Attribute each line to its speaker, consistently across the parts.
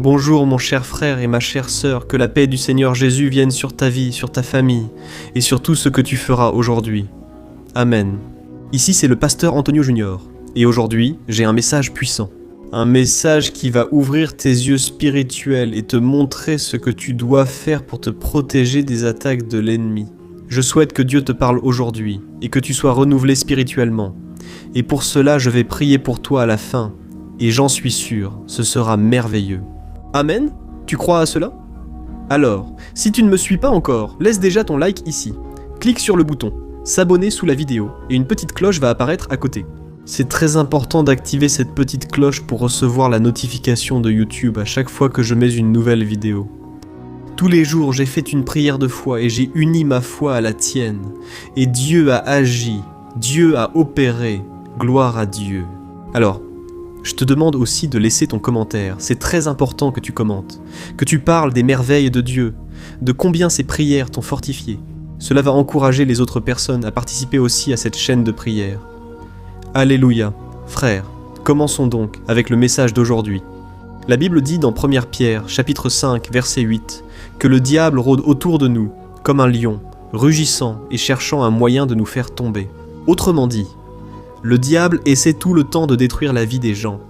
Speaker 1: Bonjour mon cher frère et ma chère sœur, que la paix du Seigneur Jésus vienne sur ta vie, sur ta famille et sur tout ce que tu feras aujourd'hui. Amen. Ici c'est le pasteur Antonio Junior, et aujourd'hui j'ai un message puissant. Un message qui va ouvrir tes yeux spirituels et te montrer ce que tu dois faire pour te protéger des attaques de l'ennemi. Je souhaite que Dieu te parle aujourd'hui et que tu sois renouvelé spirituellement. Et pour cela je vais prier pour toi à la fin, et j'en suis sûr, ce sera merveilleux. Amen? Tu crois à cela? Alors, si tu ne me suis pas encore, laisse déjà ton like ici. Clique sur le bouton s'abonner sous la vidéo et une petite cloche va apparaître à côté. C'est très important d'activer cette petite cloche pour recevoir la notification de YouTube à chaque fois que je mets une nouvelle vidéo. Tous les jours, j'ai fait une prière de foi et j'ai uni ma foi à la tienne. Et Dieu a agi, Dieu a opéré, gloire à Dieu. Alors, je te demande aussi de laisser ton commentaire, c'est très important que tu commentes, que tu parles des merveilles de Dieu, de combien ces prières t'ont fortifié. Cela va encourager les autres personnes à participer aussi à cette chaîne de prière. Alléluia, frères, commençons donc avec le message d'aujourd'hui. La Bible dit dans 1 Pierre, chapitre 5, verset 8, que le diable rôde autour de nous, comme un lion, rugissant et cherchant un moyen de nous faire tomber. Autrement dit, le diable essaie tout le temps de détruire la vie des gens.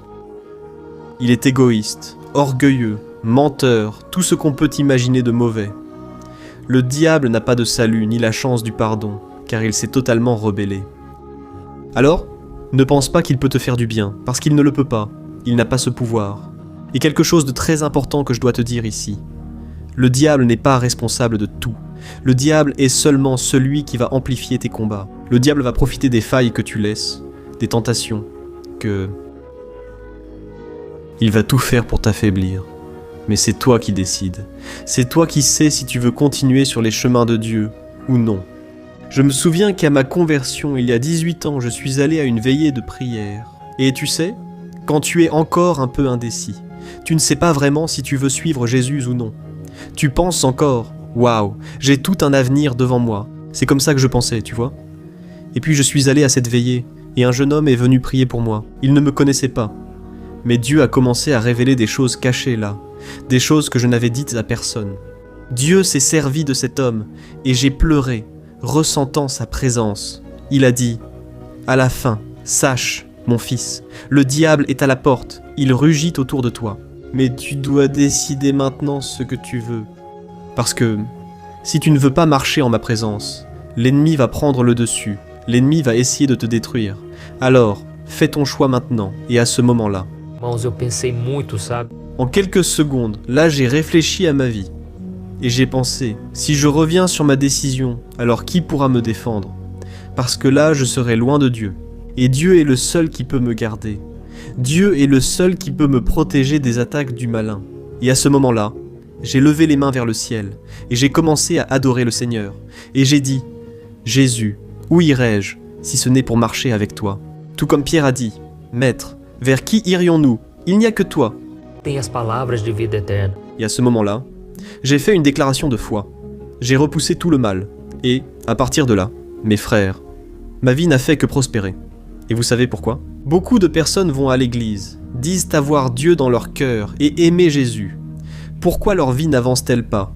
Speaker 1: Il est égoïste, orgueilleux, menteur, tout ce qu'on peut imaginer de mauvais. Le diable n'a pas de salut ni la chance du pardon, car il s'est totalement rebellé. Alors, ne pense pas qu'il peut te faire du bien, parce qu'il ne le peut pas, il n'a pas ce pouvoir. Et quelque chose de très important que je dois te dire ici. Le diable n'est pas responsable de tout. Le diable est seulement celui qui va amplifier tes combats. Le diable va profiter des failles que tu laisses, des tentations, il va tout faire pour t'affaiblir. Mais c'est toi qui décides. C'est toi qui sais si tu veux continuer sur les chemins de Dieu ou non. Je me souviens qu'à ma conversion, il y a 18 ans, je suis allé à une veillée de prière. Et tu sais, quand tu es encore un peu indécis, tu ne sais pas vraiment si tu veux suivre Jésus ou non. Tu penses encore, waouh, j'ai tout un avenir devant moi. C'est comme ça que je pensais, tu vois. Et puis je suis allé à cette veillée, et un jeune homme est venu prier pour moi. Il ne me connaissait pas. Mais Dieu a commencé à révéler des choses cachées là, des choses que je n'avais dites à personne. Dieu s'est servi de cet homme, et j'ai pleuré, ressentant sa présence. Il a dit, à la fin, sache, mon fils, le diable est à la porte, il rugit autour de toi. Mais tu dois décider maintenant ce que tu veux. Parce que, si tu ne veux pas marcher en ma présence, l'ennemi va prendre le dessus, l'ennemi va essayer de te détruire. Alors, fais ton choix maintenant, et à ce moment-là. En quelques secondes, là j'ai réfléchi à ma vie. Et j'ai pensé, si je reviens sur ma décision, alors qui pourra me défendre? Parce que là, je serai loin de Dieu. Et Dieu est le seul qui peut me garder. Dieu est le seul qui peut me protéger des attaques du malin. Et à ce moment-là, j'ai levé les mains vers le ciel, et j'ai commencé à adorer le Seigneur. Et j'ai dit, Jésus, où irai-je, si ce n'est pour marcher avec toi? Tout comme Pierre a dit, Maître, vers qui irions-nous? Il n'y a que toi.
Speaker 2: Tem as palavras de vida eterna.
Speaker 1: Et à ce moment-là, j'ai fait une déclaration de foi. J'ai repoussé tout le mal. Et, à partir de là, mes frères, ma vie n'a fait que prospérer. Et vous savez pourquoi? Beaucoup de personnes vont à l'église, disent avoir Dieu dans leur cœur et aimer Jésus. Pourquoi leur vie n'avance-t-elle pas?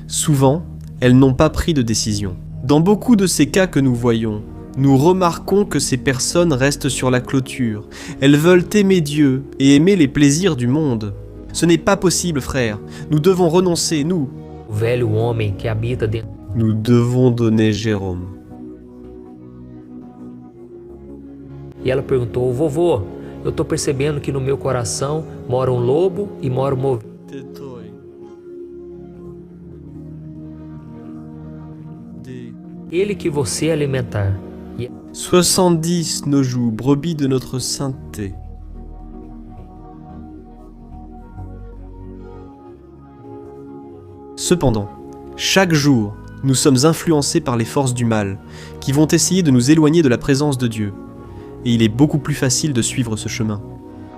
Speaker 1: Souvent, elles n'ont pas pris de décision. Dans beaucoup de ces cas que nous voyons, nous remarquons que ces personnes restent sur la clôture. Elles veulent aimer Dieu et aimer les plaisirs du monde. Ce n'est pas possible, frère. Nous devons renoncer, nous.
Speaker 2: O velho homem que habita dentro.
Speaker 1: Nous devons donner Jérôme.
Speaker 2: E ela perguntou, vovô, eu tô percebendo que no meu coração mora um lobo e mora uma ovelha. Ele que você alimentar.
Speaker 1: 70 nos joues, brebis de notre sainteté. Cependant, chaque jour, nous sommes influencés par les forces du mal, qui vont essayer de nous éloigner de la présence de Dieu. Et il est beaucoup plus facile de suivre ce chemin.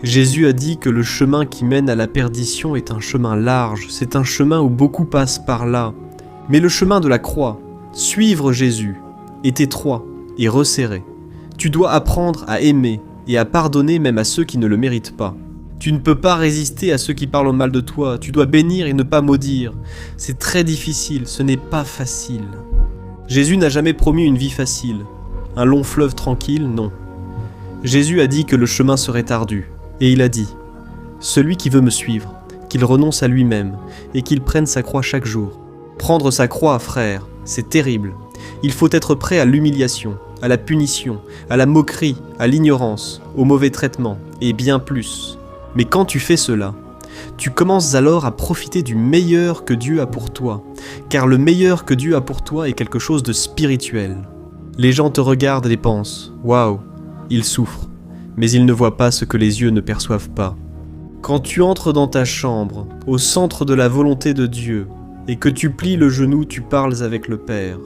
Speaker 1: Jésus a dit que le chemin qui mène à la perdition est un chemin large, c'est un chemin où beaucoup passent par là. Mais le chemin de la croix, suivre Jésus, est étroit et resserré. Tu dois apprendre à aimer et à pardonner même à ceux qui ne le méritent pas. Tu ne peux pas résister à ceux qui parlent mal de toi, tu dois bénir et ne pas maudire. C'est très difficile, ce n'est pas facile. Jésus n'a jamais promis une vie facile. Un long fleuve tranquille, non. Jésus a dit que le chemin serait ardu, et il a dit « Celui qui veut me suivre, qu'il renonce à lui-même, et qu'il prenne sa croix chaque jour. » Prendre sa croix, frère, c'est terrible. Il faut être prêt à l'humiliation, à la punition, à la moquerie, à l'ignorance, au mauvais traitement, et bien plus. Mais quand tu fais cela, tu commences alors à profiter du meilleur que Dieu a pour toi, car le meilleur que Dieu a pour toi est quelque chose de spirituel. Les gens te regardent et pensent « Waouh, il souffre », mais ils ne voient pas ce que les yeux ne perçoivent pas. Quand tu entres dans ta chambre, au centre de la volonté de Dieu, et que tu plies le genou, tu parles avec le Père.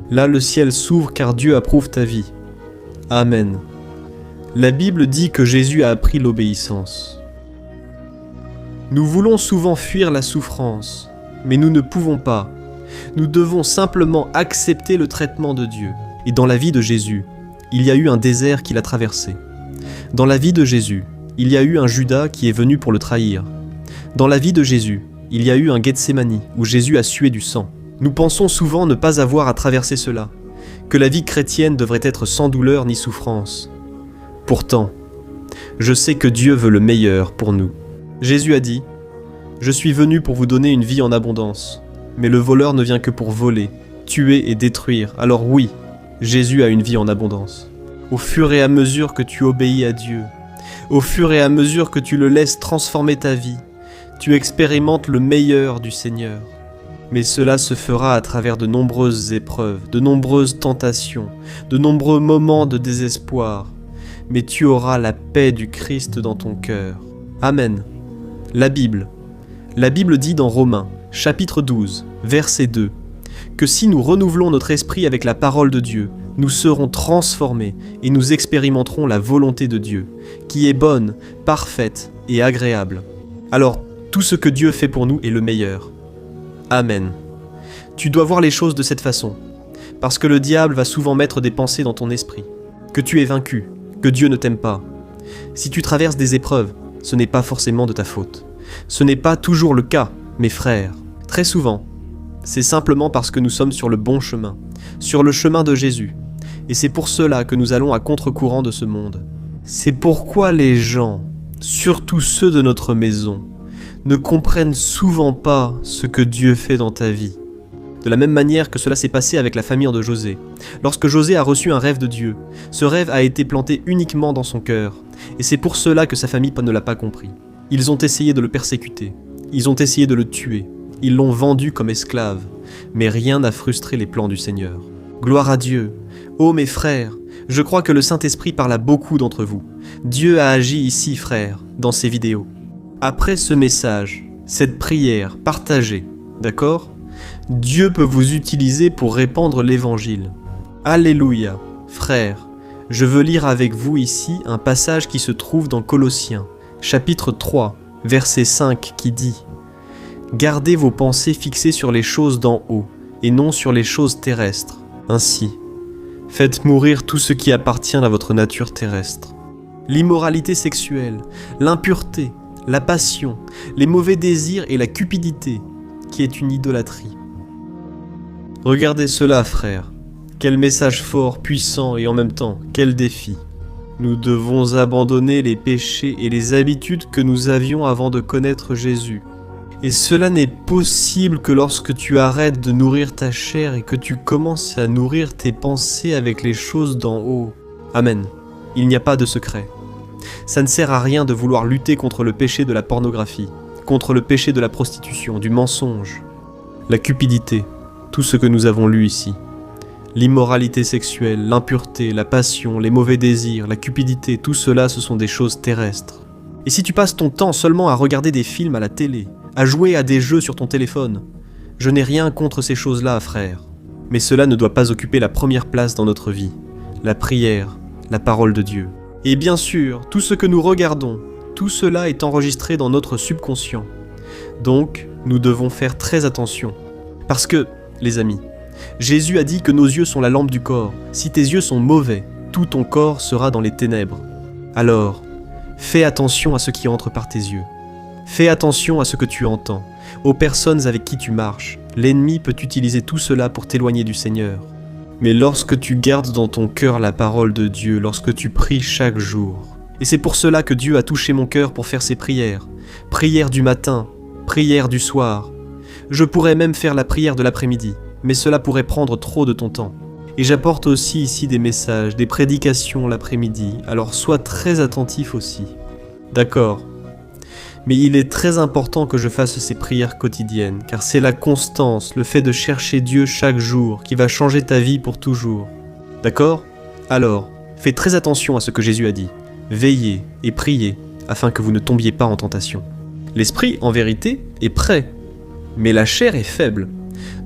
Speaker 1: Là, le ciel s'ouvre car Dieu approuve ta vie. Amen. La Bible dit que Jésus a appris l'obéissance. Nous voulons souvent fuir la souffrance, mais nous ne pouvons pas. Nous devons simplement accepter le traitement de Dieu. Et dans la vie de Jésus, il y a eu un désert qu'il a traversé. Dans la vie de Jésus, il y a eu un Judas qui est venu pour le trahir. Dans la vie de Jésus, il y a eu un Gethsémani où Jésus a sué du sang. Nous pensons souvent ne pas avoir à traverser cela, que la vie chrétienne devrait être sans douleur ni souffrance. Pourtant, je sais que Dieu veut le meilleur pour nous. Jésus a dit « Je suis venu pour vous donner une vie en abondance, mais le voleur ne vient que pour voler, tuer et détruire. Alors oui, Jésus a une vie en abondance. Au fur et à mesure que tu obéis à Dieu, au fur et à mesure que tu le laisses transformer ta vie, tu expérimentes le meilleur du Seigneur. Mais cela se fera à travers de nombreuses épreuves, de nombreuses tentations, de nombreux moments de désespoir. Mais tu auras la paix du Christ dans ton cœur. Amen. La Bible dit dans Romains, chapitre 12, verset 2, que si nous renouvelons notre esprit avec la parole de Dieu, nous serons transformés et nous expérimenterons la volonté de Dieu, qui est bonne, parfaite et agréable. Alors, tout ce que Dieu fait pour nous est le meilleur. Amen. Tu dois voir les choses de cette façon, parce que le diable va souvent mettre des pensées dans ton esprit, que tu es vaincu, que Dieu ne t'aime pas. Si tu traverses des épreuves, ce n'est pas forcément de ta faute. Ce n'est pas toujours le cas, mes frères. Très souvent, c'est simplement parce que nous sommes sur le bon chemin, sur le chemin de Jésus. Et c'est pour cela que nous allons à contre-courant de ce monde. C'est pourquoi les gens, surtout ceux de notre maison, ne comprennent souvent pas ce que Dieu fait dans ta vie. De la même manière que cela s'est passé avec la famille de José. Lorsque José a reçu un rêve de Dieu, ce rêve a été planté uniquement dans son cœur. Et c'est pour cela que sa famille ne l'a pas compris. Ils ont essayé de le persécuter. Ils ont essayé de le tuer. Ils l'ont vendu comme esclave. Mais rien n'a frustré les plans du Seigneur. Gloire à Dieu. Ô mes frères, je crois que le Saint-Esprit parle à beaucoup d'entre vous. Dieu a agi ici, frères, dans ces vidéos. Après ce message, cette prière partagée, d'accord ? Dieu peut vous utiliser pour répandre l'évangile. Alléluia, frères. Je veux lire avec vous ici un passage qui se trouve dans Colossiens, chapitre 3, verset 5, qui dit « Gardez vos pensées fixées sur les choses d'en haut, et non sur les choses terrestres. Ainsi, faites mourir tout ce qui appartient à votre nature terrestre. L'immoralité sexuelle, l'impureté, la passion, les mauvais désirs et la cupidité, qui est une idolâtrie. » Regardez cela, frères. Quel message fort, puissant et en même temps, quel défi. Nous devons abandonner les péchés et les habitudes que nous avions avant de connaître Jésus. Et cela n'est possible que lorsque tu arrêtes de nourrir ta chair et que tu commences à nourrir tes pensées avec les choses d'en haut. Amen. Il n'y a pas de secret. Ça ne sert à rien de vouloir lutter contre le péché de la pornographie, contre le péché de la prostitution, du mensonge, la cupidité, tout ce que nous avons lu ici. L'immoralité sexuelle, l'impureté, la passion, les mauvais désirs, la cupidité, tout cela ce sont des choses terrestres. Et si tu passes ton temps seulement à regarder des films à la télé, à jouer à des jeux sur ton téléphone, je n'ai rien contre ces choses-là, frère. Mais cela ne doit pas occuper la première place dans notre vie. La prière, la parole de Dieu. Et bien sûr, tout ce que nous regardons, tout cela est enregistré dans notre subconscient. Donc, nous devons faire très attention. Parce que, les amis, Jésus a dit que nos yeux sont la lampe du corps. Si tes yeux sont mauvais, tout ton corps sera dans les ténèbres. Alors, Fais attention à ce qui entre par tes yeux. Fais attention à ce que tu entends, aux personnes avec qui tu marches. L'ennemi peut utiliser tout cela pour t'éloigner du Seigneur. Mais lorsque tu gardes dans ton cœur la parole de Dieu, lorsque tu pries chaque jour, et c'est pour cela que Dieu a touché mon cœur pour faire ces prières, prières du matin, prières du soir. Je pourrais même faire la prière de l'après-midi, mais cela pourrait prendre trop de ton temps. Et j'apporte aussi ici des messages, des prédications l'après-midi, alors sois très attentif aussi. D'accord. Mais il est très important que je fasse ces prières quotidiennes, car c'est la constance, le fait de chercher Dieu chaque jour, qui va changer ta vie pour toujours. D'accord ? Alors, fais très attention à ce que Jésus a dit. Veillez et priez, afin que vous ne tombiez pas en tentation. L'esprit, en vérité, est prêt, mais la chair est faible.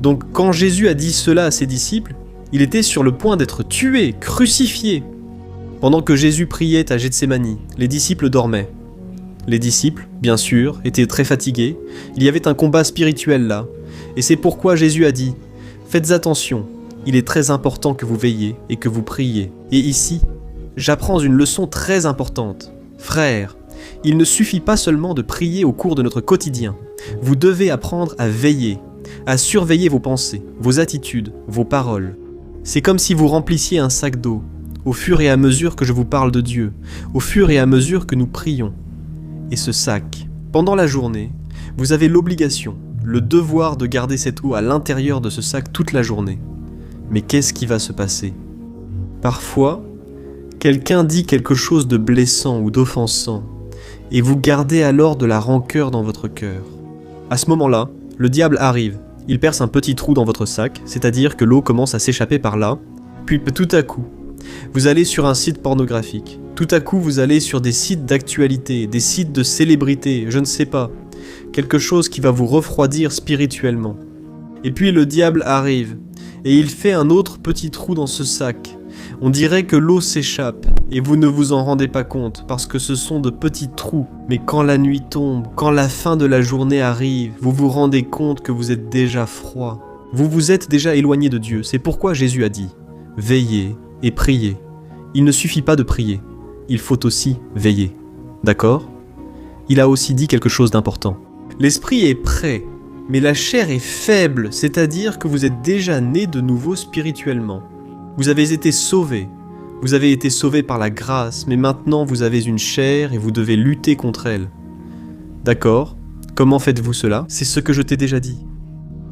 Speaker 1: Donc quand Jésus a dit cela à ses disciples, il était sur le point d'être tué, crucifié. Pendant que Jésus priait à Gethsémani, les disciples dormaient. Les disciples, bien sûr, étaient très fatigués, il y avait un combat spirituel là, et c'est pourquoi Jésus a dit « Faites attention, il est très important que vous veilliez et que vous priez. » Et ici, j'apprends une leçon très importante. Frères, il ne suffit pas seulement de prier au cours de notre quotidien, vous devez apprendre à veiller, à surveiller vos pensées, vos attitudes, vos paroles. C'est comme si vous remplissiez un sac d'eau, au fur et à mesure que je vous parle de Dieu, au fur et à mesure que nous prions. Et ce sac, pendant la journée, vous avez l'obligation, le devoir de garder cette eau à l'intérieur de ce sac toute la journée. Mais qu'est-ce qui va se passer ? Parfois, quelqu'un dit quelque chose de blessant ou d'offensant, et vous gardez alors de la rancœur dans votre cœur. À ce moment-là, le diable arrive, il perce un petit trou dans votre sac, c'est-à-dire que l'eau commence à s'échapper par là, puis tout à coup, vous allez sur un site pornographique. Tout à coup, vous allez sur des sites d'actualité, des sites de célébrités, je ne sais pas. Quelque chose qui va vous refroidir spirituellement. Et puis le diable arrive, et il fait un autre petit trou dans ce sac. On dirait que l'eau s'échappe, et vous ne vous en rendez pas compte, parce que ce sont de petits trous. Mais quand la nuit tombe, quand la fin de la journée arrive, vous vous rendez compte que vous êtes déjà froid. Vous vous êtes déjà éloigné de Dieu, c'est pourquoi Jésus a dit « Veillez et priez ». Il ne suffit pas de prier. Il faut aussi veiller. D'accord ? Il a aussi dit quelque chose d'important. L'esprit est prêt, mais la chair est faible, c'est-à-dire que vous êtes déjà né de nouveau spirituellement. Vous avez été sauvés. Vous avez été sauvés par la grâce, mais maintenant vous avez une chair et vous devez lutter contre elle. D'accord ? Comment faites-vous cela ? C'est ce que je t'ai déjà dit.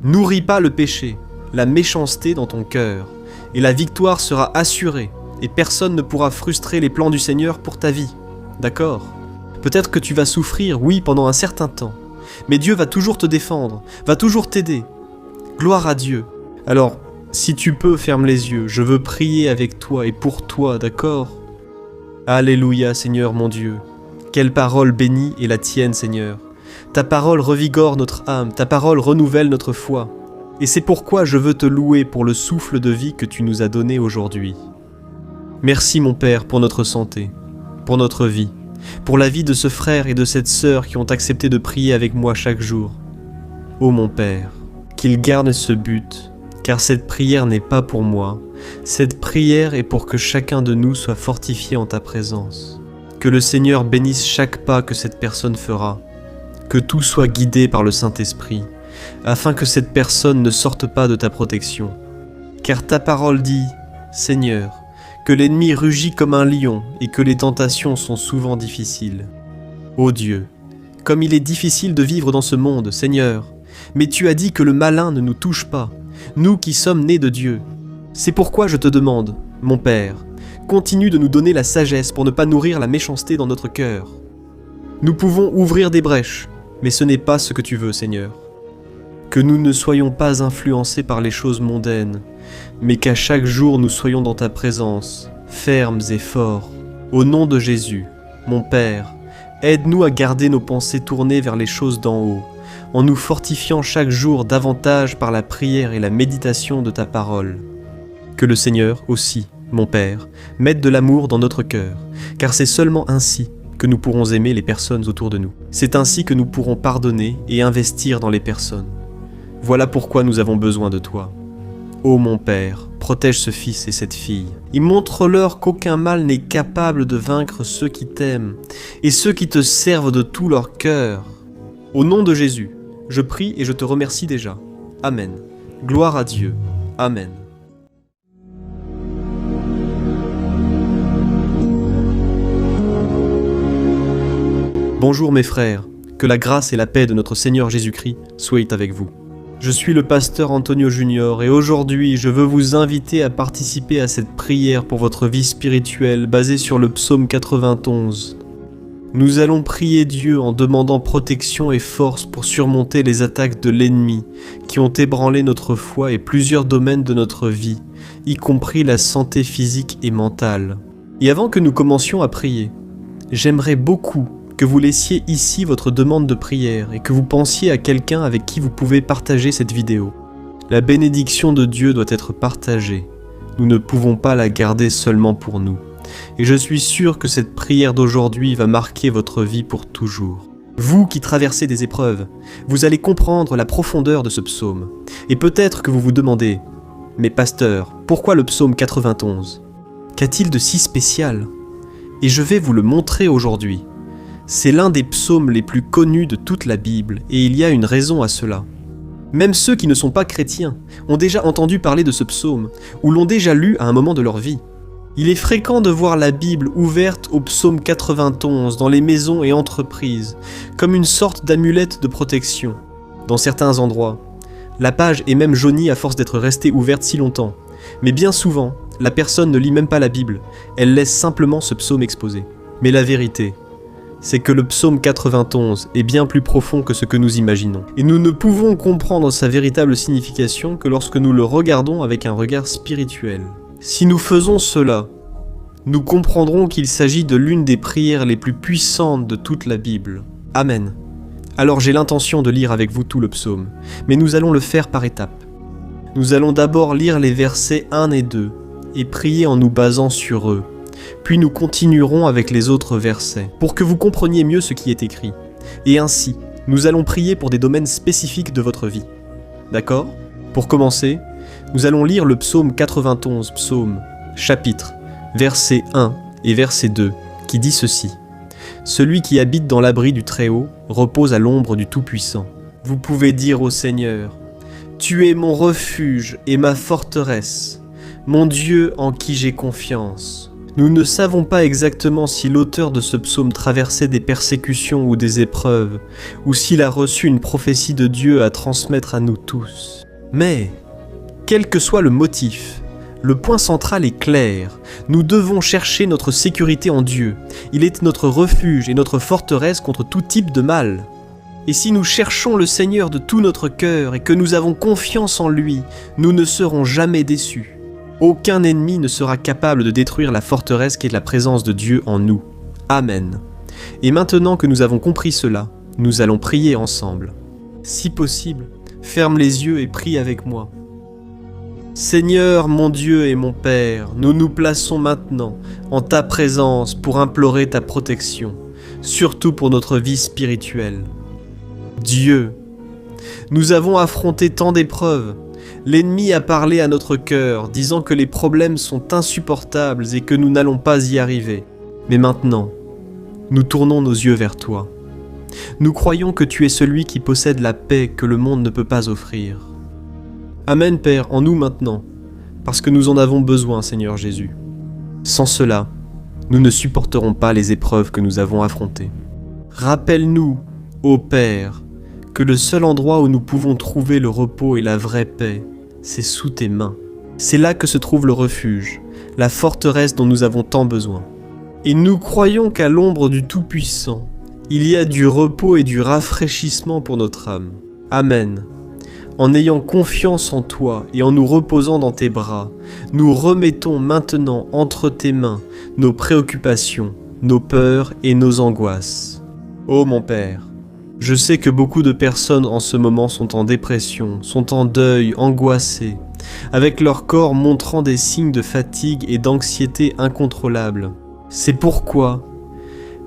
Speaker 1: Nourris pas le péché, la méchanceté dans ton cœur, et la victoire sera assurée. Et personne ne pourra frustrer les plans du Seigneur pour ta vie. D'accord ? Peut-être que tu vas souffrir, oui, pendant un certain temps. Mais Dieu va toujours te défendre, va toujours t'aider. Gloire à Dieu. Alors, si tu peux, ferme les yeux. Je veux prier avec toi et pour toi, d'accord ? Alléluia, Seigneur mon Dieu. Quelle parole bénie est la tienne, Seigneur. Ta parole revigore notre âme, ta parole renouvelle notre foi. Et c'est pourquoi je veux te louer pour le souffle de vie que tu nous as donné aujourd'hui. Merci mon Père pour notre santé, pour notre vie, pour la vie de ce frère et de cette sœur qui ont accepté de prier avec moi chaque jour. Ô mon Père, qu'ils gardent ce but, car cette prière n'est pas pour moi, cette prière est pour que chacun de nous soit fortifié en ta présence. Que le Seigneur bénisse chaque pas que cette personne fera, que tout soit guidé par le Saint-Esprit, afin que cette personne ne sorte pas de ta protection. Car ta parole dit, Seigneur, que l'ennemi rugit comme un lion et que les tentations sont souvent difficiles. Ô Dieu, comme il est difficile de vivre dans ce monde, Seigneur, mais tu as dit que le malin ne nous touche pas, nous qui sommes nés de Dieu. C'est pourquoi je te demande, mon Père, continue de nous donner la sagesse pour ne pas nourrir la méchanceté dans notre cœur. Nous pouvons ouvrir des brèches, mais ce n'est pas ce que tu veux, Seigneur. Que nous ne soyons pas influencés par les choses mondaines, mais qu'à chaque jour nous soyons dans ta présence, fermes et forts. Au nom de Jésus, mon Père, aide-nous à garder nos pensées tournées vers les choses d'en haut, en nous fortifiant chaque jour davantage par la prière et la méditation de ta parole. Que le Seigneur aussi, mon Père, mette de l'amour dans notre cœur, car c'est seulement ainsi que nous pourrons aimer les personnes autour de nous. C'est ainsi que nous pourrons pardonner et investir dans les personnes. Voilà pourquoi nous avons besoin de toi. Ô mon Père, protège ce fils et cette fille. Et montre-leur qu'aucun mal n'est capable de vaincre ceux qui t'aiment et ceux qui te servent de tout leur cœur. Au nom de Jésus, je prie et je te remercie déjà. Amen. Gloire à Dieu. Amen. Bonjour mes frères, que la grâce et la paix de notre Seigneur Jésus-Christ soient avec vous. Je suis le pasteur Antonio Junior et aujourd'hui je veux vous inviter à participer à cette prière pour votre vie spirituelle basée sur le psaume 91. Nous allons prier Dieu en demandant protection et force pour surmonter les attaques de l'ennemi qui ont ébranlé notre foi et plusieurs domaines de notre vie, y compris la santé physique et mentale. Et avant que nous commencions à prier, j'aimerais beaucoup que vous laissiez ici votre demande de prière et que vous pensiez à quelqu'un avec qui vous pouvez partager cette vidéo. La bénédiction de Dieu doit être partagée. Nous ne pouvons pas la garder seulement pour nous. Et je suis sûr que cette prière d'aujourd'hui va marquer votre vie pour toujours. Vous qui traversez des épreuves, vous allez comprendre la profondeur de ce psaume. Et peut-être que vous vous demandez, « Mais pasteur, pourquoi le psaume 91 ? Qu'a-t-il de si spécial ?» Et je vais vous le montrer aujourd'hui. C'est l'un des psaumes les plus connus de toute la Bible, et il y a une raison à cela. Même ceux qui ne sont pas chrétiens ont déjà entendu parler de ce psaume, ou l'ont déjà lu à un moment de leur vie. Il est fréquent de voir la Bible ouverte au psaume 91 dans les maisons et entreprises, comme une sorte d'amulette de protection. Dans certains endroits, la page est même jaunie à force d'être restée ouverte si longtemps, mais bien souvent, la personne ne lit même pas la Bible, elle laisse simplement ce psaume exposé. Mais la vérité, c'est que le psaume 91 est bien plus profond que ce que nous imaginons. Et nous ne pouvons comprendre sa véritable signification que lorsque nous le regardons avec un regard spirituel. Si nous faisons cela, nous comprendrons qu'il s'agit de l'une des prières les plus puissantes de toute la Bible. Amen. Alors j'ai l'intention de lire avec vous tout le psaume, mais nous allons le faire par étapes. Nous allons d'abord lire les versets 1 et 2, et prier en nous basant sur eux. Puis nous continuerons avec les autres versets, pour que vous compreniez mieux ce qui est écrit. Et ainsi, nous allons prier pour des domaines spécifiques de votre vie. D'accord ? Pour commencer, nous allons lire le psaume 91, psaume, chapitre, verset 1 et verset 2, qui dit ceci. « Celui qui habite dans l'abri du Très-Haut repose à l'ombre du Tout-Puissant. Vous pouvez dire au Seigneur, « Tu es mon refuge et ma forteresse, mon Dieu en qui j'ai confiance. » Nous ne savons pas exactement si l'auteur de ce psaume traversait des persécutions ou des épreuves, ou s'il a reçu une prophétie de Dieu à transmettre à nous tous. Mais, quel que soit le motif, le point central est clair. Nous devons chercher notre sécurité en Dieu. Il est notre refuge et notre forteresse contre tout type de mal. Et si nous cherchons le Seigneur de tout notre cœur et que nous avons confiance en lui, nous ne serons jamais déçus. Aucun ennemi ne sera capable de détruire la forteresse qu'est la présence de Dieu en nous. Amen. Et maintenant que nous avons compris cela, nous allons prier ensemble. Si possible, ferme les yeux et prie avec moi. Seigneur, mon Dieu et mon Père, nous nous plaçons maintenant en ta présence pour implorer ta protection, surtout pour notre vie spirituelle. Dieu, nous avons affronté tant d'épreuves. L'ennemi a parlé à notre cœur, disant que les problèmes sont insupportables et que nous n'allons pas y arriver. Mais maintenant, nous tournons nos yeux vers toi. Nous croyons que tu es celui qui possède la paix que le monde ne peut pas offrir. Amen, Père, en nous maintenant, parce que nous en avons besoin, Seigneur Jésus. Sans cela, nous ne supporterons pas les épreuves que nous avons affrontées. Rappelle-nous, ô Père, que le seul endroit où nous pouvons trouver le repos et la vraie paix, c'est sous tes mains. C'est là que se trouve le refuge, la forteresse dont nous avons tant besoin. Et nous croyons qu'à l'ombre du Tout-Puissant, il y a du repos et du rafraîchissement pour notre âme. Amen. En ayant confiance en toi et en nous reposant dans tes bras, nous remettons maintenant entre tes mains nos préoccupations, nos peurs et nos angoisses. Ô mon Père, je sais que beaucoup de personnes en ce moment sont en dépression, sont en deuil, angoissées, avec leur corps montrant des signes de fatigue et d'anxiété incontrôlables. C'est pourquoi,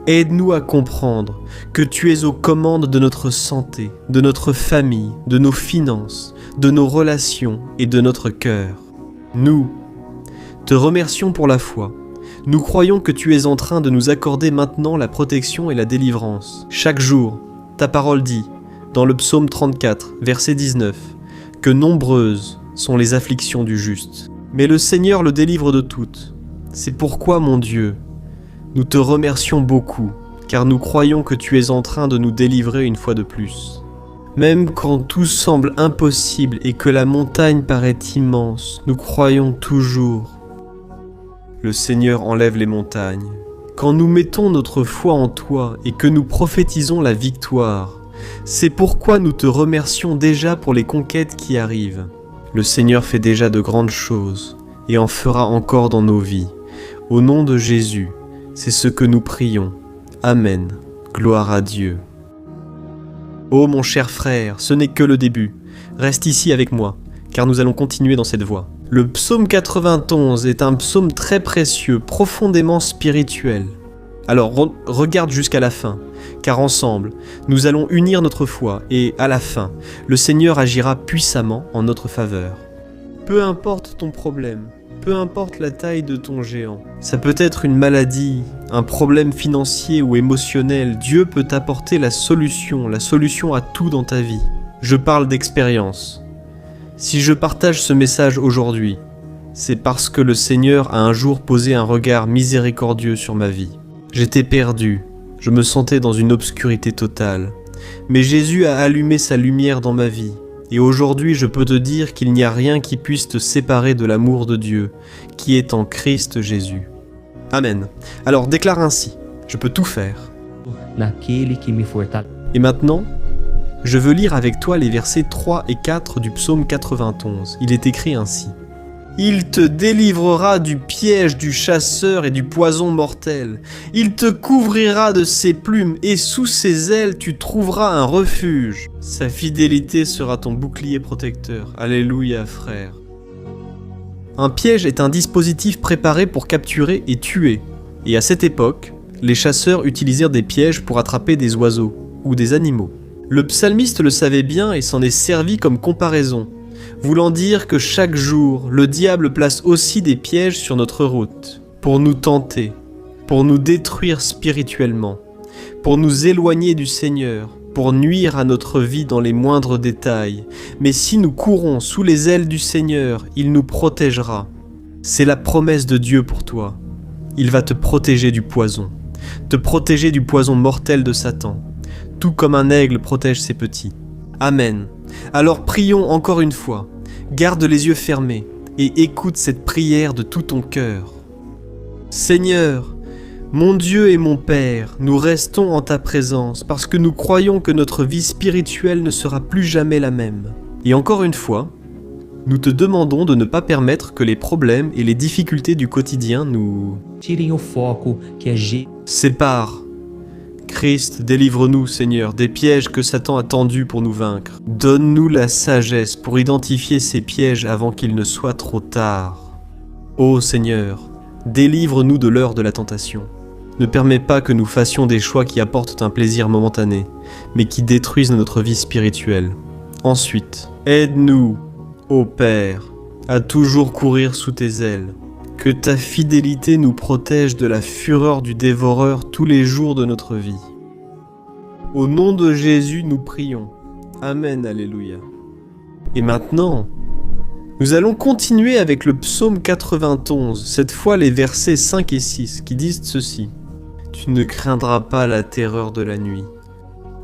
Speaker 1: aide-nous à comprendre que tu es aux commandes de notre santé, de notre famille, de nos finances, de nos relations et de notre cœur. Nous te remercions pour la foi. Nous croyons que tu es en train de nous accorder maintenant la protection et la délivrance. Chaque jour, ta parole dit, dans le psaume 34, verset 19, que nombreuses sont les afflictions du juste. Mais le Seigneur le délivre de toutes. C'est pourquoi, mon Dieu, nous te remercions beaucoup, car nous croyons que tu es en train de nous délivrer une fois de plus. Même quand tout semble impossible et que la montagne paraît immense, nous croyons toujours. Le Seigneur enlève les montagnes. Quand nous mettons notre foi en toi et que nous prophétisons la victoire, c'est pourquoi nous te remercions déjà pour les conquêtes qui arrivent. Le Seigneur fait déjà de grandes choses et en fera encore dans nos vies. Au nom de Jésus, c'est ce que nous prions. Amen. Gloire à Dieu. Ô mon cher frère, ce n'est que le début. Reste ici avec moi, car nous allons continuer dans cette voie. Le psaume 91 est un psaume très précieux, profondément spirituel. Alors regarde jusqu'à la fin, car ensemble, nous allons unir notre foi et, à la fin, le Seigneur agira puissamment en notre faveur. Peu importe ton problème, peu importe la taille de ton géant, ça peut être une maladie, un problème financier ou émotionnel, Dieu peut t'apporter la solution à tout dans ta vie. Je parle d'expérience. Si je partage ce message aujourd'hui, c'est parce que le Seigneur a un jour posé un regard miséricordieux sur ma vie. J'étais perdu, je me sentais dans une obscurité totale. Mais Jésus a allumé sa lumière dans ma vie. Et aujourd'hui, je peux te dire qu'il n'y a rien qui puisse te séparer de l'amour de Dieu, qui est en Christ Jésus. Amen. Alors déclare ainsi, je peux tout faire.
Speaker 2: Naquele que me fortalece.
Speaker 1: Et maintenant, je veux lire avec toi les versets 3 et 4 du psaume 91. Il est écrit ainsi. Il te délivrera du piège du chasseur et du poison mortel. Il te couvrira de ses plumes et sous ses ailes tu trouveras un refuge. Sa fidélité sera ton bouclier protecteur. Alléluia, frère. Un piège est un dispositif préparé pour capturer et tuer. Et à cette époque, les chasseurs utilisèrent des pièges pour attraper des oiseaux ou des animaux. Le psalmiste le savait bien et s'en est servi comme comparaison, voulant dire que chaque jour, le diable place aussi des pièges sur notre route, pour nous tenter, pour nous détruire spirituellement, pour nous éloigner du Seigneur, pour nuire à notre vie dans les moindres détails. Mais si nous courons sous les ailes du Seigneur, il nous protégera. C'est la promesse de Dieu pour toi. Il va te protéger du poison mortel de Satan, tout comme un aigle protège ses petits. Amen. Alors prions encore une fois. Garde les yeux fermés et écoute cette prière de tout ton cœur. Seigneur, mon Dieu et mon Père, nous restons en ta présence parce que nous croyons que notre vie spirituelle ne sera plus jamais la même. Et encore une fois, nous te demandons de ne pas permettre que les problèmes et les difficultés du quotidien nous
Speaker 2: Tirem o foco que est
Speaker 1: séparent. Christ, délivre-nous, Seigneur, des pièges que Satan a tendus pour nous vaincre. Donne-nous la sagesse pour identifier ces pièges avant qu'il ne soit trop tard. Ô Seigneur, délivre-nous de l'heure de la tentation. Ne permets pas que nous fassions des choix qui apportent un plaisir momentané, mais qui détruisent notre vie spirituelle. Ensuite, aide-nous, ô Père, à toujours courir sous tes ailes. Que ta fidélité nous protège de la fureur du dévoreur tous les jours de notre vie. Au nom de Jésus, nous prions. Amen, alléluia. Et maintenant, nous allons continuer avec le psaume 91, cette fois les versets 5 et 6, qui disent ceci. Tu ne craindras pas la terreur de la nuit,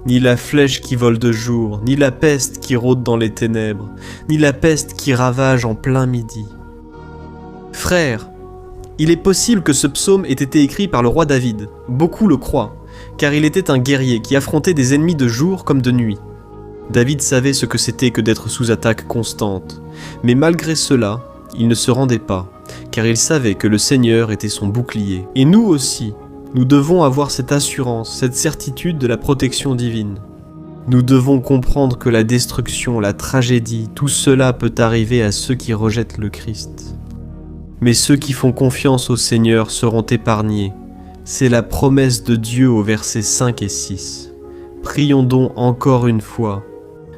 Speaker 1: ni la flèche qui vole de jour, ni la peste qui rôde dans les ténèbres, ni la peste qui ravage en plein midi. Frère, il est possible que ce psaume ait été écrit par le roi David. Beaucoup le croient, car il était un guerrier qui affrontait des ennemis de jour comme de nuit. David savait ce que c'était que d'être sous attaque constante, mais malgré cela, il ne se rendait pas, car il savait que le Seigneur était son bouclier. Et nous aussi, nous devons avoir cette assurance, cette certitude de la protection divine. Nous devons comprendre que la destruction, la tragédie, tout cela peut arriver à ceux qui rejettent le Christ. Mais ceux qui font confiance au Seigneur seront épargnés. C'est la promesse de Dieu aux versets 5 et 6. Prions donc encore une fois.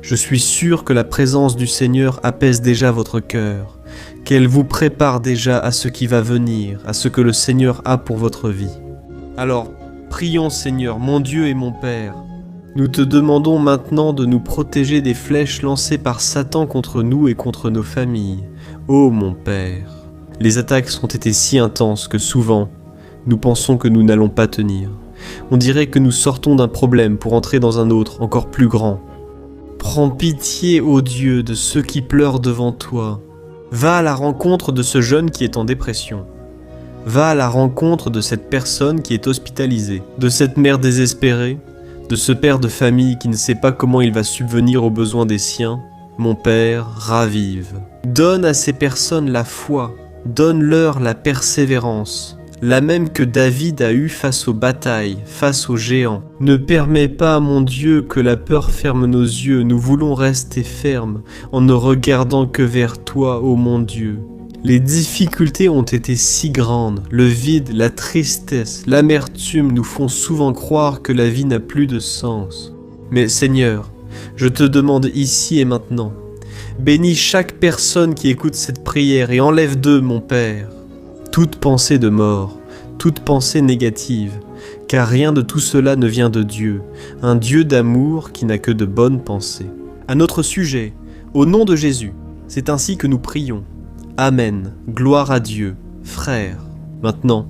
Speaker 1: Je suis sûr que la présence du Seigneur apaise déjà votre cœur, qu'elle vous prépare déjà à ce qui va venir, à ce que le Seigneur a pour votre vie. Alors, prions Seigneur, mon Dieu et mon Père. Nous te demandons maintenant de nous protéger des flèches lancées par Satan contre nous et contre nos familles. Ô mon Père, les attaques ont été si intenses que souvent, nous pensons que nous n'allons pas tenir. On dirait que nous sortons d'un problème pour entrer dans un autre encore plus grand. Prends pitié, ô Dieu, de ceux qui pleurent devant toi. Va à la rencontre de ce jeune qui est en dépression. Va à la rencontre de cette personne qui est hospitalisée, de cette mère désespérée, de ce père de famille qui ne sait pas comment il va subvenir aux besoins des siens. Mon Père, ravive. Donne à ces personnes la foi, donne-leur la persévérance, la même que David a eue face aux batailles, face aux géants. Ne permets pas, mon Dieu, que la peur ferme nos yeux, nous voulons rester fermes, en ne regardant que vers toi, ô mon Dieu. Les difficultés ont été si grandes, le vide, la tristesse, l'amertume nous font souvent croire que la vie n'a plus de sens. Mais Seigneur, je te demande ici et maintenant, bénis chaque personne qui écoute cette prière et enlève d'eux, mon Père, toute pensée de mort, toute pensée négative, car rien de tout cela ne vient de Dieu, un Dieu d'amour qui n'a que de bonnes pensées. À notre sujet, au nom de Jésus, c'est ainsi que nous prions. Amen, gloire à Dieu, frères. Maintenant,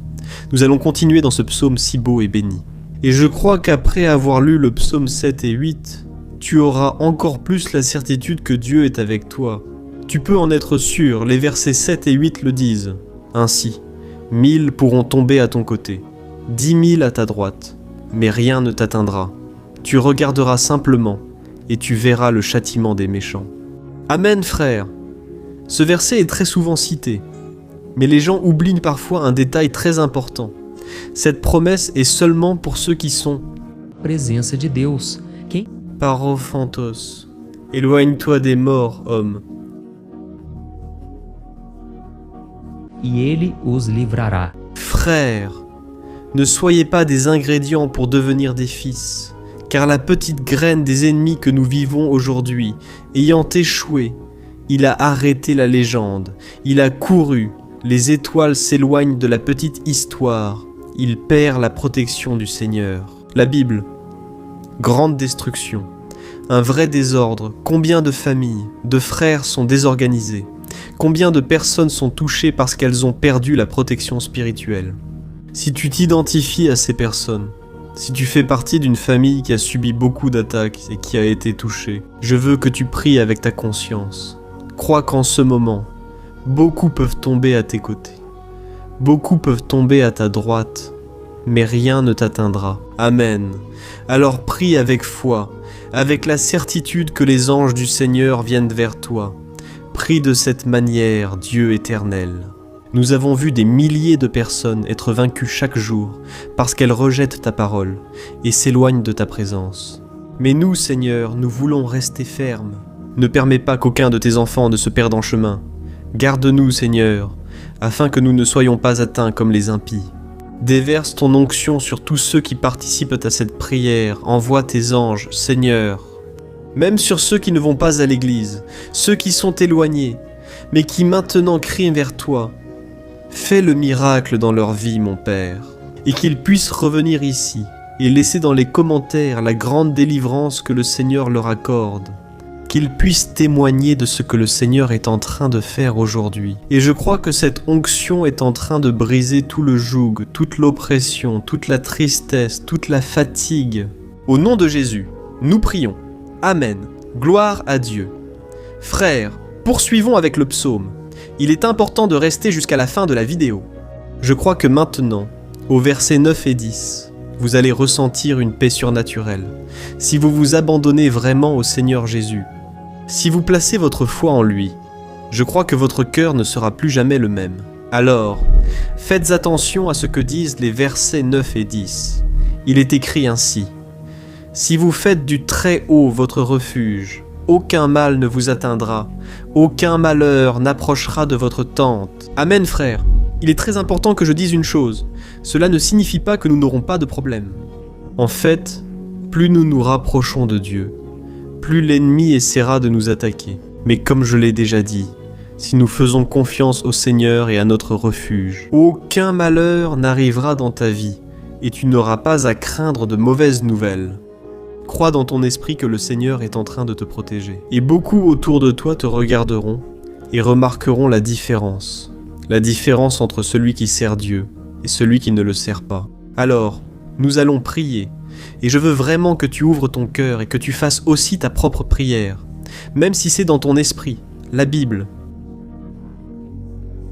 Speaker 1: nous allons continuer dans ce psaume si beau et béni. Et je crois qu'après avoir lu le psaume 7 et 8, tu auras encore plus la certitude que Dieu est avec toi. Tu peux en être sûr, les versets 7 et 8 le disent. Ainsi, 1000 pourront tomber à ton côté, 10 000 à ta droite, mais rien ne t'atteindra. Tu regarderas simplement, et tu verras le châtiment des méchants. Amen, frères. Ce verset est très souvent cité, mais les gens oublient parfois un détail très important. Cette promesse est seulement pour ceux qui sont
Speaker 2: Presença de Deus. Quem
Speaker 1: Parophantos. Éloigne-toi des morts, homme.
Speaker 2: e ele os livrará.
Speaker 1: Frères, ne soyez pas des ingrédients pour devenir des fils, car la petite graine des ennemis que nous vivons aujourd'hui, ayant échoué, il a arrêté la légende, il a couru, les étoiles s'éloignent de la petite histoire, il perd la protection du Seigneur. La Bible, grande destruction, un vrai désordre, combien de familles, de frères sont désorganisés, combien de personnes sont touchées parce qu'elles ont perdu la protection spirituelle. Si tu t'identifies à ces personnes, si tu fais partie d'une famille qui a subi beaucoup d'attaques et qui a été touchée, je veux que tu pries avec ta conscience. Crois qu'en ce moment, beaucoup peuvent tomber à tes côtés. Beaucoup peuvent tomber à ta droite, mais rien ne t'atteindra. Amen. Alors prie avec foi, avec la certitude que les anges du Seigneur viennent vers toi. Prie de cette manière, Dieu éternel. Nous avons vu des milliers de personnes être vaincues chaque jour parce qu'elles rejettent ta parole et s'éloignent de ta présence. Mais nous, Seigneur, nous voulons rester fermes. Ne permets pas qu'aucun de tes enfants ne se perde en chemin. Garde-nous, Seigneur, afin que nous ne soyons pas atteints comme les impies. Déverse ton onction sur tous ceux qui participent à cette prière. Envoie tes anges, Seigneur. Même sur ceux qui ne vont pas à l'église, ceux qui sont éloignés, mais qui maintenant crient vers toi. Fais le miracle dans leur vie, mon Père, et qu'ils puissent revenir ici et laisser dans les commentaires la grande délivrance que le Seigneur leur accorde. Qu'ils puissent témoigner de ce que le Seigneur est en train de faire aujourd'hui. Et je crois que cette onction est en train de briser tout le joug, toute l'oppression, toute la tristesse, toute la fatigue. Au nom de Jésus, nous prions. Amen. Gloire à Dieu. Frères, poursuivons avec le psaume. Il est important de rester jusqu'à la fin de la vidéo. Je crois que maintenant, au versets 9 et 10, vous allez ressentir une paix surnaturelle. Si vous vous abandonnez vraiment au Seigneur Jésus, si vous placez votre foi en lui, je crois que votre cœur ne sera plus jamais le même. Alors, faites attention à ce que disent les versets 9 et 10. Il est écrit ainsi. Si vous faites du Très-Haut votre refuge, aucun mal ne vous atteindra, aucun malheur n'approchera de votre tente. Amen, frère. Il est très important que je dise une chose. Cela ne signifie pas que nous n'aurons pas de problème. En fait, plus nous nous rapprochons de Dieu, plus l'ennemi essaiera de nous attaquer. Mais comme je l'ai déjà dit, si nous faisons confiance au Seigneur et à notre refuge. Aucun malheur n'arrivera dans ta vie, et tu n'auras pas à craindre de mauvaises nouvelles. Crois dans ton esprit que le Seigneur est en train de te protéger. Et beaucoup autour de toi te regarderont et remarqueront la différence entre celui qui sert Dieu et celui qui ne le sert pas. Alors, nous allons prier, et je veux vraiment que tu ouvres ton cœur et que tu fasses aussi ta propre prière, même si c'est dans ton esprit, la Bible.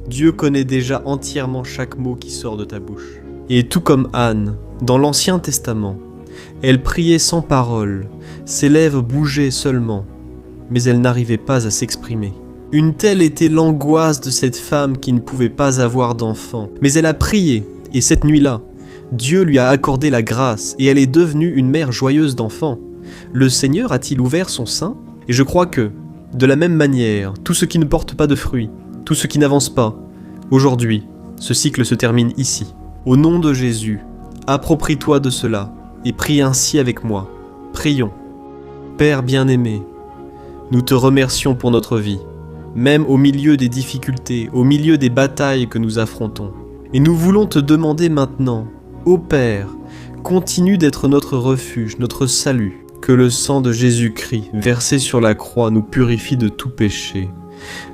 Speaker 1: Dieu connaît déjà entièrement chaque mot qui sort de ta bouche. Et tout comme Anne, dans l'Ancien Testament, elle priait sans parole, ses lèvres bougeaient seulement, mais elle n'arrivait pas à s'exprimer. Une telle était l'angoisse de cette femme qui ne pouvait pas avoir d'enfant. Mais elle a prié, et cette nuit-là, Dieu lui a accordé la grâce, et elle est devenue une mère joyeuse d'enfants. Le Seigneur a-t-il ouvert son sein? Et je crois que, de la même manière, tout ce qui ne porte pas de fruits, tout ce qui n'avance pas, aujourd'hui, ce cycle se termine ici. Au nom de Jésus, approprie-toi de cela, et prie ainsi avec moi. Prions. Père bien-aimé, nous te remercions pour notre vie, même au milieu des difficultés, au milieu des batailles que nous affrontons. Et nous voulons te demander maintenant, ô Père, continue d'être notre refuge, notre salut, que le sang de Jésus-Christ, versé sur la croix, nous purifie de tout péché.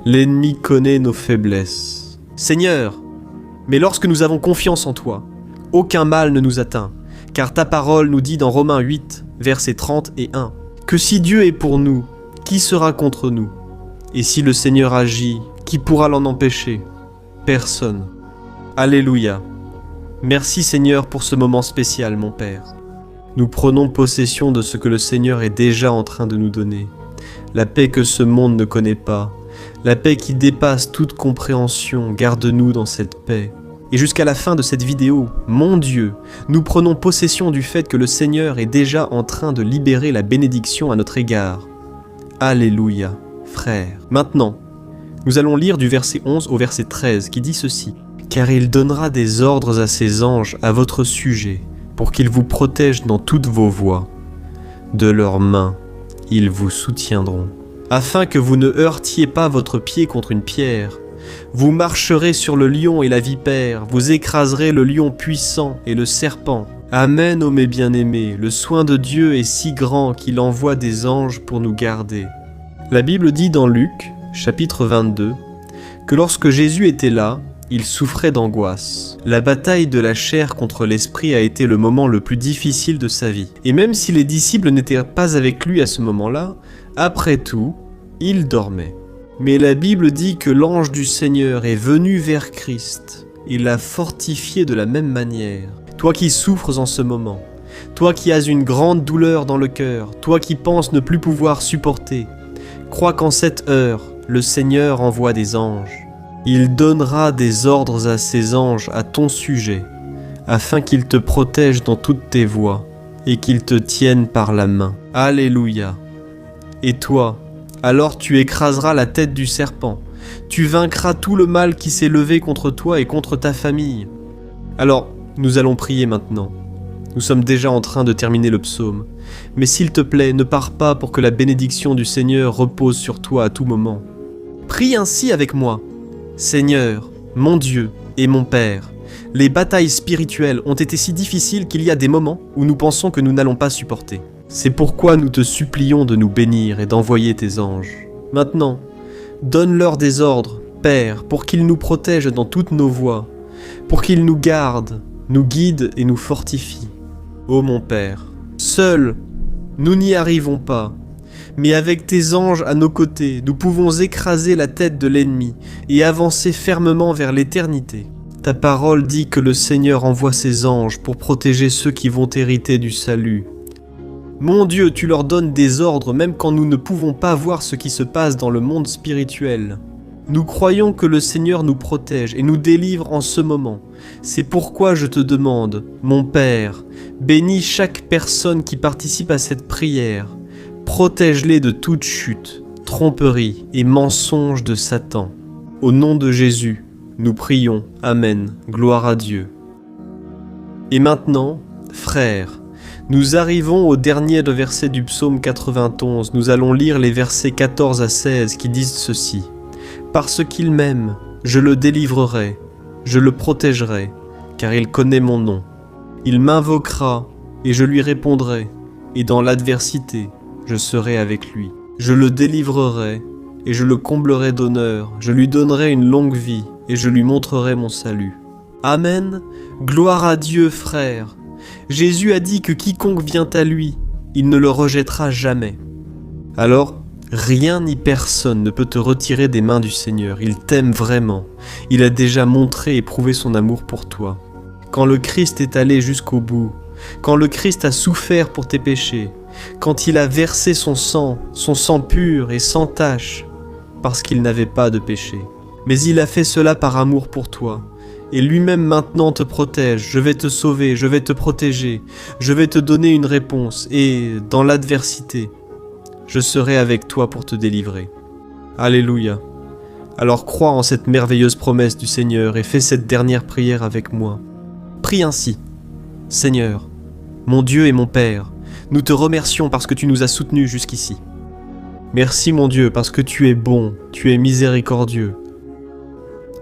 Speaker 1: L'ennemi connaît nos faiblesses. Seigneur, mais lorsque nous avons confiance en toi, aucun mal ne nous atteint, car ta parole nous dit dans Romains 8, versets 30 et 1, que si Dieu est pour nous, qui sera contre nous? Et si le Seigneur agit, qui pourra l'en empêcher? Personne. Alléluia. Merci Seigneur pour ce moment spécial, mon Père. Nous prenons possession de ce que le Seigneur est déjà en train de nous donner. La paix que ce monde ne connaît pas. La paix qui dépasse toute compréhension. Garde-nous dans cette paix. Et jusqu'à la fin de cette vidéo, mon Dieu, nous prenons possession du fait que le Seigneur est déjà en train de libérer la bénédiction à notre égard. Alléluia. Frères. Maintenant, nous allons lire du verset 11 au verset 13 qui dit ceci. « Car il donnera des ordres à ses anges à votre sujet, pour qu'ils vous protègent dans toutes vos voies. De leurs mains, ils vous soutiendront. Afin que vous ne heurtiez pas votre pied contre une pierre. Vous marcherez sur le lion et la vipère, vous écraserez le lion puissant et le serpent. Amen, ô mes bien-aimés, le soin de Dieu est si grand qu'il envoie des anges pour nous garder. » La Bible dit dans Luc, chapitre 22, que lorsque Jésus était là, il souffrait d'angoisse. La bataille de la chair contre l'esprit a été le moment le plus difficile de sa vie. Et même si les disciples n'étaient pas avec lui à ce moment-là, après tout, il dormait. Mais la Bible dit que l'ange du Seigneur est venu vers Christ. Il l'a fortifié de la même manière. Toi qui souffres en ce moment, toi qui as une grande douleur dans le cœur, toi qui penses ne plus pouvoir supporter, crois qu'en cette heure, le Seigneur envoie des anges. Il donnera des ordres à ses anges à ton sujet, afin qu'ils te protègent dans toutes tes voies et qu'ils te tiennent par la main. Alléluia. Et toi, alors tu écraseras la tête du serpent. Tu vaincras tout le mal qui s'est levé contre toi et contre ta famille. Alors, nous allons prier maintenant. Nous sommes déjà en train de terminer le psaume. Mais s'il te plaît, ne pars pas pour que la bénédiction du Seigneur repose sur toi à tout moment. Prie ainsi avec moi. Seigneur, mon Dieu et mon Père, les batailles spirituelles ont été si difficiles qu'il y a des moments où nous pensons que nous n'allons pas supporter. C'est pourquoi nous te supplions de nous bénir et d'envoyer tes anges. Maintenant, donne-leur des ordres, Père, pour qu'ils nous protègent dans toutes nos voies, pour qu'ils nous gardent, nous guident et nous fortifient. Ô mon Père, seuls, nous n'y arrivons pas. Mais avec tes anges à nos côtés, nous pouvons écraser la tête de l'ennemi et avancer fermement vers l'éternité. Ta parole dit que le Seigneur envoie ses anges pour protéger ceux qui vont hériter du salut. Mon Dieu, tu leur donnes des ordres même quand nous ne pouvons pas voir ce qui se passe dans le monde spirituel. Nous croyons que le Seigneur nous protège et nous délivre en ce moment. C'est pourquoi je te demande, mon Père, bénis chaque personne qui participe à cette prière. Protège-les de toute chute, tromperie et mensonge de Satan. Au nom de Jésus, nous prions. Amen. Gloire à Dieu. Et maintenant, frères, nous arrivons au dernier verset du psaume 91. Nous allons lire les versets 14 à 16 qui disent ceci. « parce qu'il m'aime, je le délivrerai, je le protégerai, car il connaît mon nom. Il m'invoquera, et je lui répondrai, et dans l'adversité, je serai avec lui. Je le délivrerai, et je le comblerai d'honneur, je lui donnerai une longue vie, et je lui montrerai mon salut. Amen, gloire à Dieu, frère. Jésus a dit que quiconque vient à lui, il ne le rejettera jamais. Alors, rien ni personne ne peut te retirer des mains du Seigneur. Il t'aime vraiment. Il a déjà montré et prouvé son amour pour toi. Quand le Christ est allé jusqu'au bout, quand le Christ a souffert pour tes péchés, quand il a versé son sang pur et sans tache, parce qu'il n'avait pas de péché. Mais il a fait cela par amour pour toi. Et lui-même maintenant te protège, je vais te sauver, je vais te protéger, je vais te donner une réponse, et dans l'adversité, je serai avec toi pour te délivrer. Alléluia. Alors crois en cette merveilleuse promesse du Seigneur et fais cette dernière prière avec moi. Prie ainsi. Seigneur, mon Dieu et mon Père, nous te remercions parce que tu nous as soutenus jusqu'ici. Merci mon Dieu parce que tu es bon, tu es miséricordieux.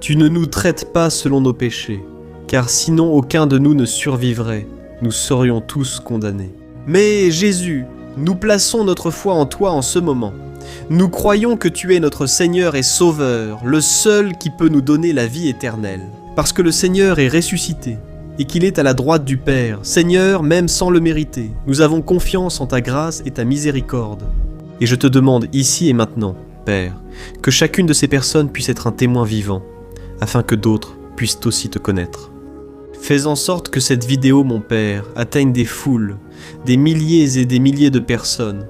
Speaker 1: Tu ne nous traites pas selon nos péchés, car sinon aucun de nous ne survivrait, nous serions tous condamnés. Mais Jésus, nous plaçons notre foi en toi en ce moment. Nous croyons que tu es notre Seigneur et Sauveur, le seul qui peut nous donner la vie éternelle. Parce que le Seigneur est ressuscité et qu'il est à la droite du Père. Seigneur, même sans le mériter, nous avons confiance en ta grâce et ta miséricorde. Et je te demande ici et maintenant, Père, que chacune de ces personnes puisse être un témoin vivant, afin que d'autres puissent aussi te connaître. Fais en sorte que cette vidéo, mon Père, atteigne des foules, des milliers et des milliers de personnes,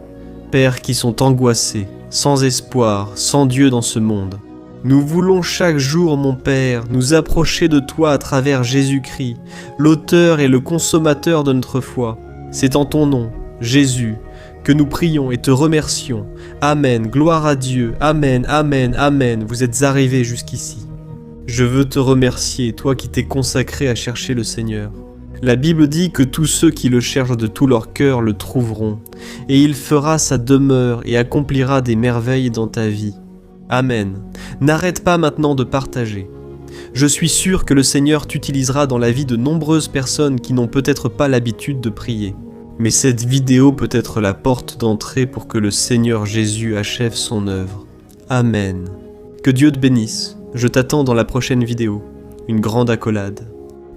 Speaker 1: Père, qui sont angoissés, sans espoir, sans Dieu dans ce monde. Nous voulons chaque jour, mon Père, nous approcher de toi à travers Jésus-Christ, l'auteur et le consommateur de notre foi. C'est en ton nom, Jésus, que nous prions et te remercions. Amen, gloire à Dieu, Amen, Amen, Amen, vous êtes arrivés jusqu'ici. Je veux te remercier, toi qui t'es consacré à chercher le Seigneur. La Bible dit que tous ceux qui le cherchent de tout leur cœur le trouveront, et il fera sa demeure et accomplira des merveilles dans ta vie. Amen. N'arrête pas maintenant de partager. Je suis sûr que le Seigneur t'utilisera dans la vie de nombreuses personnes qui n'ont peut-être pas l'habitude de prier. Mais cette vidéo peut être la porte d'entrée pour que le Seigneur Jésus achève son œuvre. Amen. Que Dieu te bénisse. Je t'attends dans la prochaine vidéo. Une grande accolade.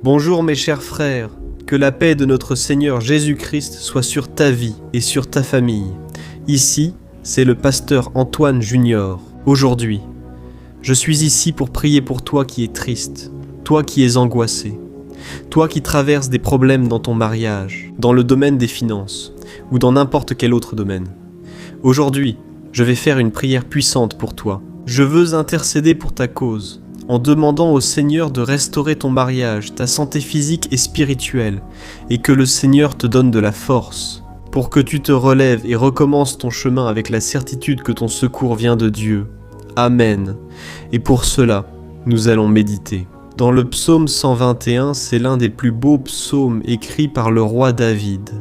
Speaker 1: Bonjour mes chers frères. Que la paix de notre Seigneur Jésus-Christ soit sur ta vie et sur ta famille. Ici, c'est le pasteur Antoine Junior. Aujourd'hui, je suis ici pour prier pour toi qui es triste, toi qui es angoissé, toi qui traverses des problèmes dans ton mariage, dans le domaine des finances ou dans n'importe quel autre domaine. Aujourd'hui, je vais faire une prière puissante pour toi. Je veux intercéder pour ta cause, en demandant au Seigneur de restaurer ton mariage, ta santé physique et spirituelle, et que le Seigneur te donne de la force, pour que tu te relèves et recommences ton chemin avec la certitude que ton secours vient de Dieu. Amen. Et pour cela, nous allons méditer. Dans le psaume 121, c'est l'un des plus beaux psaumes écrits par le roi David,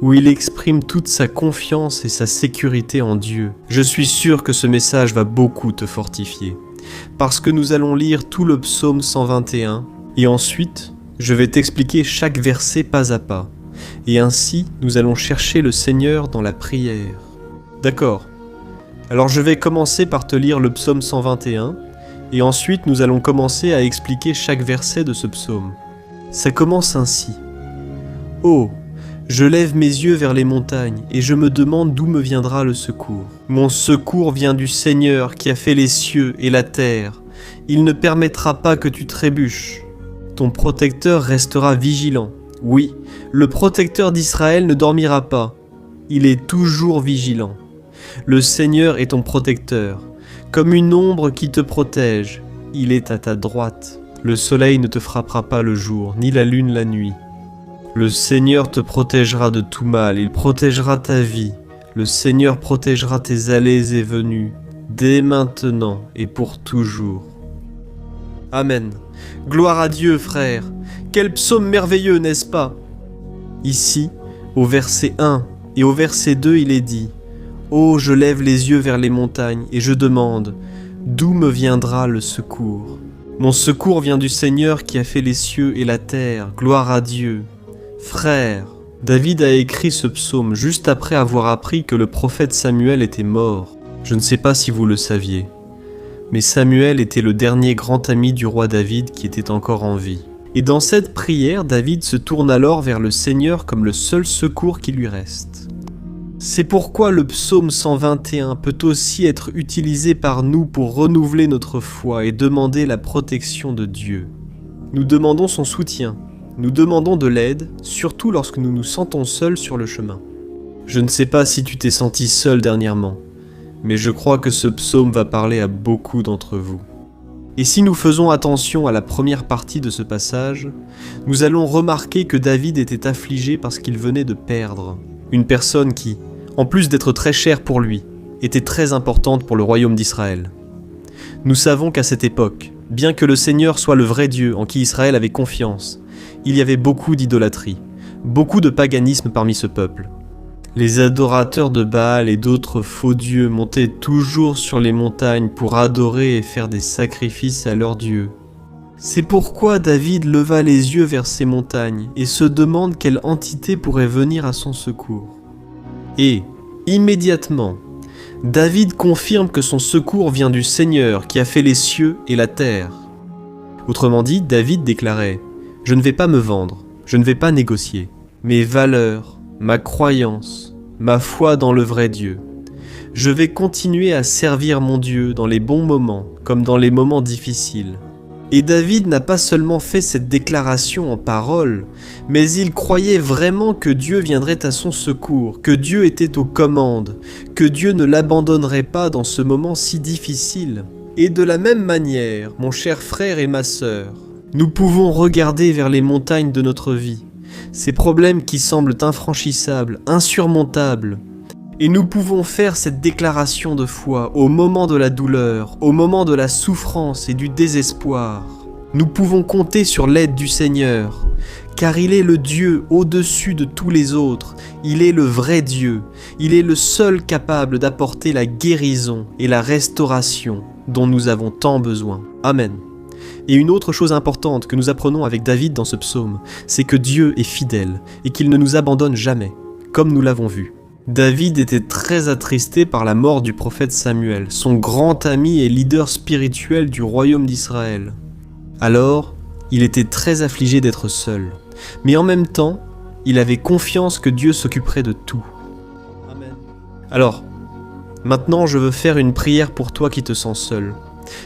Speaker 1: où il exprime toute sa confiance et sa sécurité en Dieu. Je suis sûr que ce message va beaucoup te fortifier, parce que nous allons lire tout le psaume 121, et ensuite, je vais t'expliquer chaque verset pas à pas, et ainsi, nous allons chercher le Seigneur dans la prière. D'accord. Alors je vais commencer par te lire le psaume 121, et ensuite nous allons commencer à expliquer chaque verset de ce psaume. Ça commence ainsi. « Oh, je lève mes yeux vers les montagnes, et je me demande d'où me viendra le secours. Mon secours vient du Seigneur qui a fait les cieux et la terre. Il ne permettra pas que tu trébuches. Ton protecteur restera vigilant. Oui, le protecteur d'Israël ne dormira pas. Il est toujours vigilant. Le Seigneur est ton protecteur, comme une ombre qui te protège. Il est à ta droite. Le soleil ne te frappera pas le jour, ni la lune la nuit. Le Seigneur te protégera de tout mal, il protégera ta vie. Le Seigneur protégera tes allées et venues, dès maintenant et pour toujours. Amen. Gloire à Dieu, frère. Quel psaume merveilleux, n'est-ce pas? Ici, au verset 1 et au verset 2, il est dit « Oh, je lève les yeux vers les montagnes et je demande, D'où me viendra le secours? Mon secours vient du Seigneur qui a fait les cieux et la terre, gloire à Dieu. Frères, David a écrit ce psaume juste après avoir appris que le prophète Samuel était mort. Je ne sais pas si vous le saviez, mais Samuel était le dernier grand ami du roi David qui était encore en vie. Et dans cette prière, David se tourne alors vers le Seigneur comme le seul secours qui lui reste. C'est pourquoi le psaume 121 peut aussi être utilisé par nous pour renouveler notre foi et demander la protection de Dieu. Nous demandons son soutien, nous demandons de l'aide, surtout lorsque nous nous sentons seuls sur le chemin. Je ne sais pas si tu t'es senti seul dernièrement, mais je crois que ce psaume va parler à beaucoup d'entre vous. Et si nous faisons attention à la première partie de ce passage, nous allons remarquer que David était affligé parce qu'il venait de perdre une personne qui, en plus d'être très chère pour lui, était très importante pour le royaume d'Israël. Nous savons qu'à cette époque, bien que le Seigneur soit le vrai Dieu en qui Israël avait confiance, il y avait beaucoup d'idolâtrie, beaucoup de paganisme parmi ce peuple. Les adorateurs de Baal et d'autres faux dieux montaient toujours sur les montagnes pour adorer et faire des sacrifices à leurs dieux. C'est pourquoi David leva les yeux vers ces montagnes et se demande quelle entité pourrait venir à son secours. Et, immédiatement, David confirme que son secours vient du Seigneur qui a fait les cieux et la terre. Autrement dit, David déclarait « Je ne vais pas me vendre, je ne vais pas négocier. Mes valeurs, ma croyance, ma foi dans le vrai Dieu. Je vais continuer à servir mon Dieu dans les bons moments comme dans les moments difficiles. » Et David n'a pas seulement fait cette déclaration en parole, mais il croyait vraiment que Dieu viendrait à son secours, que Dieu était aux commandes, que Dieu ne l'abandonnerait pas dans ce moment si difficile. Et de la même manière, mon cher frère et ma sœur, nous pouvons regarder vers les montagnes de notre vie, ces problèmes qui semblent infranchissables, insurmontables, et nous pouvons faire cette déclaration de foi au moment de la douleur, au moment de la souffrance et du désespoir. Nous pouvons compter sur l'aide du Seigneur, car il est le Dieu au-dessus de tous les autres. Il est le vrai Dieu. Il est le seul capable d'apporter la guérison et la restauration dont nous avons tant besoin. Amen. Et une autre chose importante que nous apprenons avec David dans ce psaume, c'est que Dieu est fidèle et qu'il ne nous abandonne jamais, comme nous l'avons vu. David était très attristé par la mort du prophète Samuel, son grand ami et leader spirituel du royaume d'Israël. Alors, il était très affligé d'être seul, mais en même temps, il avait confiance que Dieu s'occuperait de tout. Amen. Alors, maintenant je veux faire une prière pour toi qui te sens seul.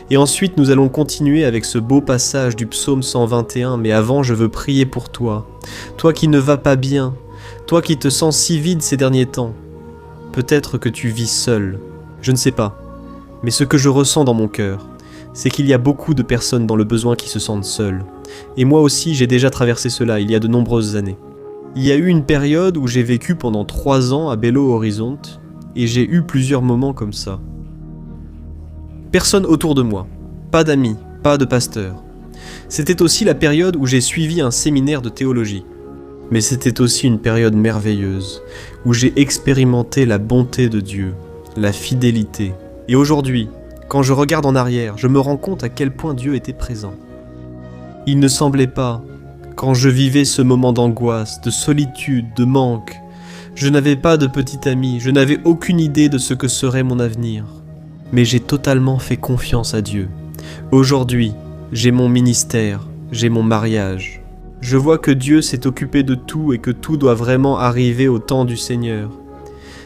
Speaker 1: Et ensuite nous allons continuer avec ce beau passage du psaume 121, mais avant je veux prier pour toi. Toi qui ne vas pas bien, toi qui te sens si vide ces derniers temps, peut-être que tu vis seul, je ne sais pas, mais ce que je ressens dans mon cœur, c'est qu'il y a beaucoup de personnes dans le besoin qui se sentent seules. Et moi aussi j'ai déjà traversé cela il y a de nombreuses années. Il y a eu une période où j'ai vécu pendant 3 ans à Belo Horizonte, et j'ai eu plusieurs moments comme ça. Personne autour de moi, pas d'amis, pas de pasteur. C'était aussi la période où j'ai suivi un séminaire de théologie. Mais c'était aussi une période merveilleuse, où j'ai expérimenté la bonté de Dieu, la fidélité. Et aujourd'hui, quand je regarde en arrière, je me rends compte à quel point Dieu était présent. Il ne semblait pas, quand je vivais ce moment d'angoisse, de solitude, de manque, je n'avais pas de petit ami, je n'avais aucune idée de ce que serait mon avenir. Mais j'ai totalement fait confiance à Dieu. Aujourd'hui, j'ai mon ministère, j'ai mon mariage. Je vois que Dieu s'est occupé de tout et que tout doit vraiment arriver au temps du Seigneur.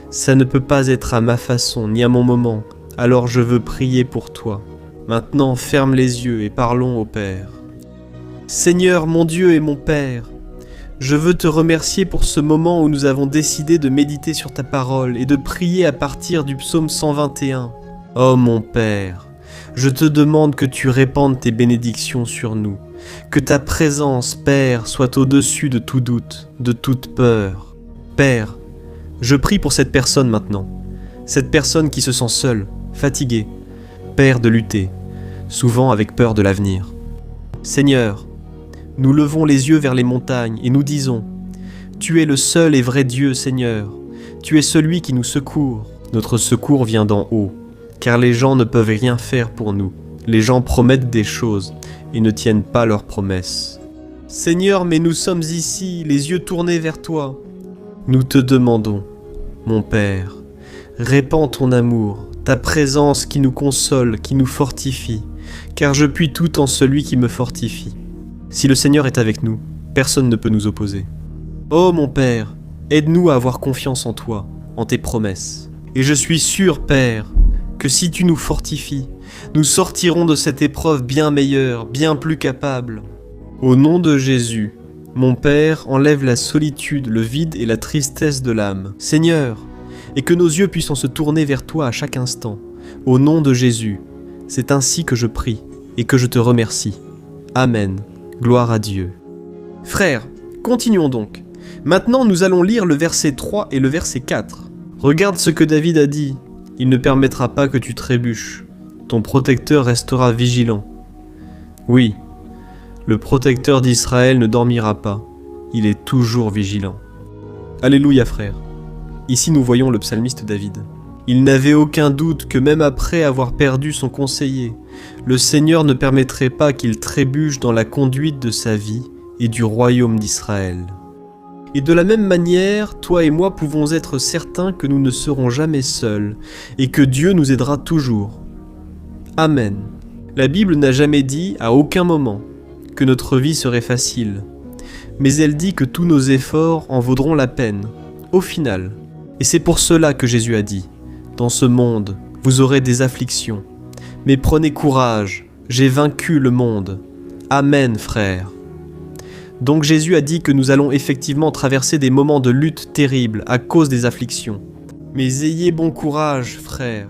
Speaker 1: Ça ne peut pas être à ma façon ni à mon moment, alors je veux prier pour toi. Maintenant, ferme les yeux et parlons au Père. Seigneur, mon Dieu et mon Père, je veux te remercier pour ce moment où nous avons décidé de méditer sur ta parole et de prier à partir du psaume 121. Oh mon Père, je te demande que tu répandes tes bénédictions sur nous. Que ta présence, Père, soit au-dessus de tout doute, de toute peur. Père, je prie pour cette personne maintenant. Cette personne qui se sent seule, fatiguée. Père, de lutter, souvent avec peur de l'avenir. Seigneur, nous levons les yeux vers les montagnes et nous disons « Tu es le seul et vrai Dieu, Seigneur. Tu es celui qui nous secourt. Notre secours vient d'en haut. car les gens ne peuvent rien faire pour nous. Les gens promettent des choses et ne tiennent pas leurs promesses. Seigneur, mais nous sommes ici, les yeux tournés vers toi. Nous te demandons, mon Père, répands ton amour, ta présence qui nous console, qui nous fortifie, car je puis tout en celui qui me fortifie. Si le Seigneur est avec nous, personne ne peut nous opposer. Ô mon Père, aide-nous à avoir confiance en toi, en tes promesses. Et je suis sûr, Père, que si tu nous fortifies, nous sortirons de cette épreuve bien meilleure, bien plus capable. Au nom de Jésus, mon Père, enlève la solitude, le vide et la tristesse de l'âme. Seigneur, et que nos yeux puissent se tourner vers toi à chaque instant. Au nom de Jésus, c'est ainsi que je prie et que je te remercie. Amen. Gloire à Dieu. Frères, continuons donc. Maintenant, nous allons lire le verset 3 et le verset 4. Regarde ce que David a dit. Il ne permettra pas que tu trébuches. Ton protecteur restera vigilant. Oui, le protecteur d'Israël ne dormira pas. Il est toujours vigilant. Alléluia, frères. Ici, nous voyons le psalmiste David. Il n'avait aucun doute que même après avoir perdu son conseiller, le Seigneur ne permettrait pas qu'il trébuche dans la conduite de sa vie et du royaume d'Israël. Et de la même manière, toi et moi pouvons être certains que nous ne serons jamais seuls et que Dieu nous aidera toujours. Amen. La Bible n'a jamais dit, à aucun moment, que notre vie serait facile, mais elle dit que tous nos efforts en vaudront la peine, au final. Et c'est pour cela que Jésus a dit, « Dans ce monde, vous aurez des afflictions, mais prenez courage, j'ai vaincu le monde. » Amen, frères. Donc Jésus a dit que nous allons effectivement traverser des moments de lutte terribles à cause des afflictions. Mais ayez bon courage, frères.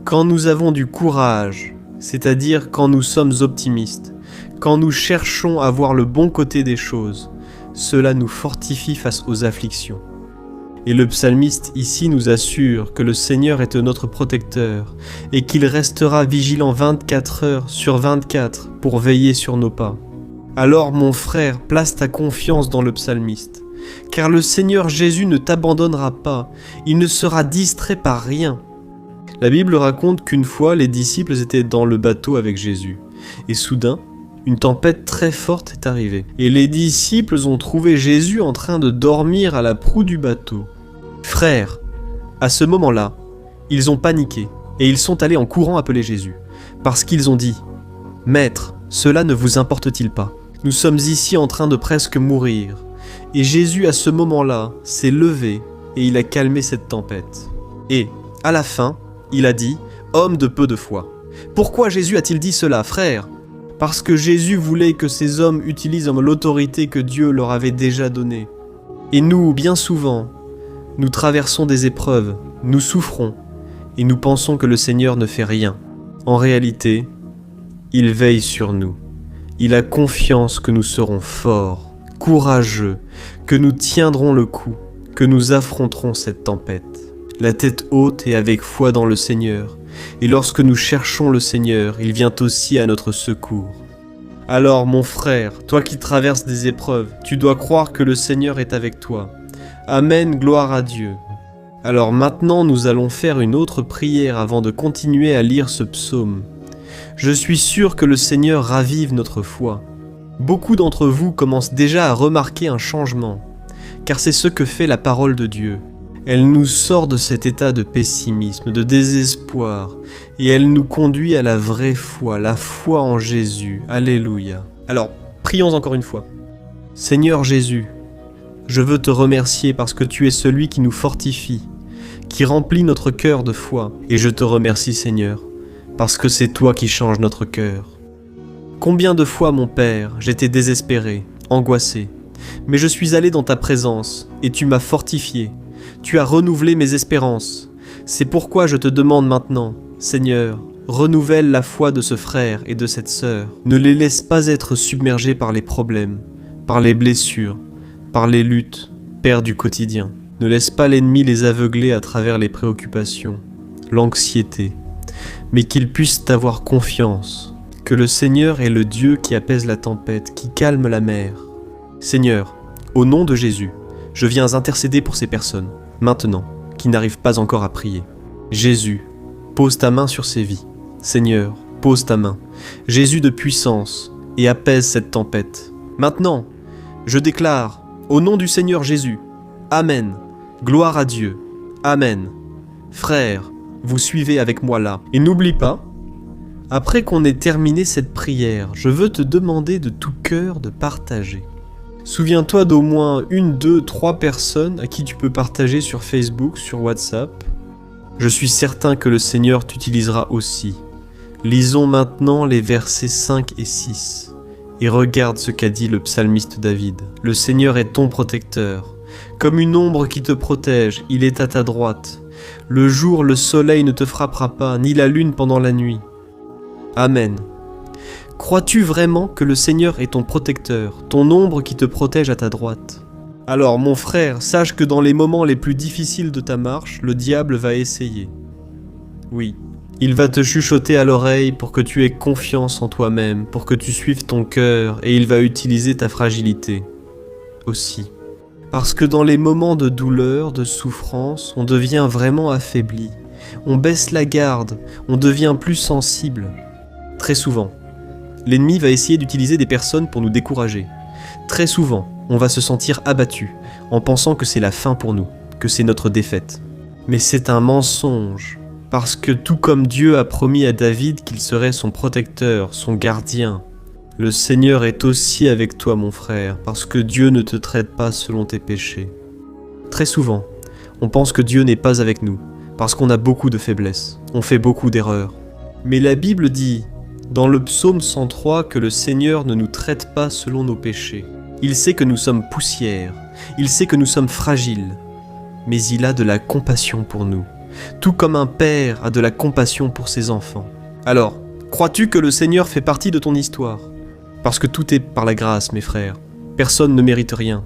Speaker 1: Quand nous avons du courage, c'est-à-dire quand nous sommes optimistes, quand nous cherchons à voir le bon côté des choses, cela nous fortifie face aux afflictions. Et le psalmiste ici nous assure que le Seigneur est notre protecteur et qu'il restera vigilant 24 heures sur 24 pour veiller sur nos pas. Alors mon frère, place ta confiance dans le psalmiste, car le Seigneur Jésus ne t'abandonnera pas, il ne sera distrait par rien. La Bible raconte qu'une fois les disciples étaient dans le bateau avec Jésus, et soudain, une tempête très forte est arrivée, et les disciples ont trouvé Jésus en train de dormir à la proue du bateau. Frères, à ce moment-là, ils ont paniqué, et ils sont allés en courant appeler Jésus, parce qu'ils ont dit « Maître, cela ne vous importe-t-il pas ? Nous sommes ici en train de presque mourir. » Et Jésus, à ce moment-là, s'est levé, et il a calmé cette tempête. Et, à la fin, il a dit « Homme de peu de foi ». Pourquoi Jésus a-t-il dit cela, frères ? Parce que Jésus voulait que ces hommes utilisent l'autorité que Dieu leur avait déjà donnée. Et nous, bien souvent, nous traversons des épreuves, nous souffrons, et nous pensons que le Seigneur ne fait rien. En réalité, il veille sur nous. Il a confiance que nous serons forts, courageux, que nous tiendrons le coup, que nous affronterons cette tempête. La tête haute et avec foi dans le Seigneur. Et lorsque nous cherchons le Seigneur, il vient aussi à notre secours. Alors mon frère, toi qui traverses des épreuves, tu dois croire que le Seigneur est avec toi. Amen, gloire à Dieu. Alors maintenant nous allons faire une autre prière avant de continuer à lire ce psaume. Je suis sûr que le Seigneur ravive notre foi. Beaucoup d'entre vous commencent déjà à remarquer un changement, car c'est ce que fait la parole de Dieu. Elle nous sort de cet état de pessimisme, de désespoir, et elle nous conduit à la vraie foi, la foi en Jésus. Alléluia. Alors, prions encore une fois. Seigneur Jésus, je veux te remercier parce que tu es celui qui nous fortifie, qui remplit notre cœur de foi. Et je te remercie, Seigneur, parce que c'est toi qui changes notre cœur. Combien de fois, mon Père, j'étais désespéré, angoissé, mais je suis allé dans ta présence, et tu m'as fortifié. Tu as renouvelé mes espérances. C'est pourquoi je te demande maintenant, Seigneur, renouvelle la foi de ce frère et de cette sœur. Ne les laisse pas être submergés par les problèmes, par les blessures, par les luttes, Père du quotidien. Ne laisse pas l'ennemi les aveugler à travers les préoccupations, l'anxiété, mais qu'ils puissent avoir confiance, que le Seigneur est le Dieu qui apaise la tempête, qui calme la mer. Seigneur, au nom de Jésus, je viens intercéder pour ces personnes, maintenant, qui n'arrivent pas encore à prier. Jésus, pose ta main sur ces vies. Seigneur, pose ta main. Jésus de puissance, et apaise cette tempête. Maintenant, je déclare, au nom du Seigneur Jésus, Amen. Gloire à Dieu. Amen. Frères, vous suivez avec moi là. Et n'oublie pas, après qu'on ait terminé cette prière, je veux te demander de tout cœur de partager. Souviens-toi d'au moins 1, 2, 3 personnes à qui tu peux partager sur Facebook, sur WhatsApp. Je suis certain que le Seigneur t'utilisera aussi. Lisons maintenant les versets 5 et 6. Et regarde ce qu'a dit le psalmiste David. Le Seigneur est ton protecteur. Comme une ombre qui te protège, il est à ta droite. Le jour, le soleil ne te frappera pas, ni la lune pendant la nuit. Amen. Crois-tu vraiment que le Seigneur est ton protecteur, ton ombre qui te protège à ta droite ? Alors, mon frère, sache que dans les moments les plus difficiles de ta marche, le diable va essayer. Oui, il va te chuchoter à l'oreille pour que tu aies confiance en toi-même, pour que tu suives ton cœur, et il va utiliser ta fragilité aussi. Parce que dans les moments de douleur, de souffrance, on devient vraiment affaibli. On baisse la garde, on devient plus sensible. Très souvent, l'ennemi va essayer d'utiliser des personnes pour nous décourager. Très souvent, on va se sentir abattu en pensant que c'est la fin pour nous, que c'est notre défaite. Mais c'est un mensonge, parce que tout comme Dieu a promis à David qu'il serait son protecteur, son gardien, le Seigneur est aussi avec toi, mon frère, parce que Dieu ne te traite pas selon tes péchés. Très souvent, on pense que Dieu n'est pas avec nous, parce qu'on a beaucoup de faiblesses, on fait beaucoup d'erreurs. Mais la Bible dit, dans le psaume 103, que le Seigneur ne nous traite pas selon nos péchés. Il sait que nous sommes poussière, il sait que nous sommes fragiles, mais il a de la compassion pour nous, tout comme un père a de la compassion pour ses enfants. Alors, crois-tu que le Seigneur fait partie de ton histoire ? Parce que tout est par la grâce, mes frères. Personne ne mérite rien.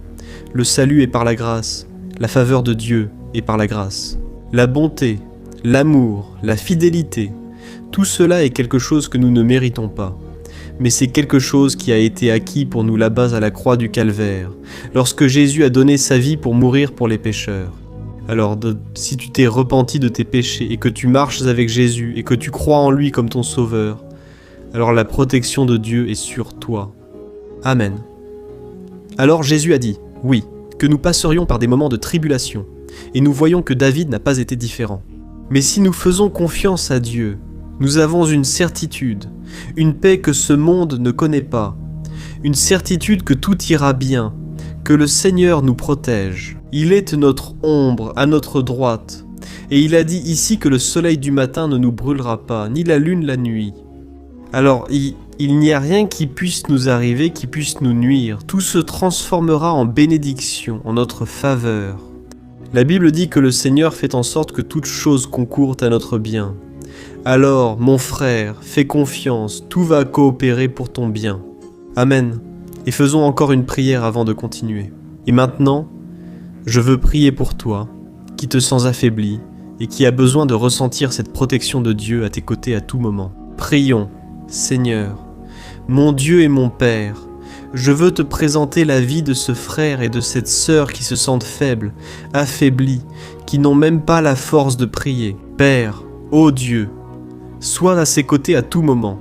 Speaker 1: Le salut est par la grâce. La faveur de Dieu est par la grâce. La bonté, l'amour, la fidélité, tout cela est quelque chose que nous ne méritons pas. Mais c'est quelque chose qui a été acquis pour nous là-bas à la croix du Calvaire, lorsque Jésus a donné sa vie pour mourir pour les pécheurs. Alors, si tu t'es repenti de tes péchés et que tu marches avec Jésus et que tu crois en lui comme ton sauveur, alors la protection de Dieu est sur toi. Amen. Alors Jésus a dit, oui, que nous passerions par des moments de tribulation, et nous voyons que David n'a pas été différent. Mais si nous faisons confiance à Dieu, nous avons une certitude, une paix que ce monde ne connaît pas, une certitude que tout ira bien, que le Seigneur nous protège. Il est notre ombre à notre droite, et il a dit ici que le soleil du matin ne nous brûlera pas, ni la lune la nuit. Alors, il n'y a rien qui puisse nous arriver, qui puisse nous nuire. Tout se transformera en bénédiction, en notre faveur. La Bible dit que le Seigneur fait en sorte que toute chose concourt à notre bien. Alors, mon frère, fais confiance, tout va coopérer pour ton bien. Amen. Et faisons encore une prière avant de continuer. Et maintenant, je veux prier pour toi, qui te sens affaibli et qui a besoin de ressentir cette protection de Dieu à tes côtés à tout moment. Prions. Seigneur, mon Dieu et mon Père, je veux te présenter la vie de ce frère et de cette sœur qui se sentent faibles, affaiblis, qui n'ont même pas la force de prier. Père, ô Dieu, sois à ses côtés à tout moment.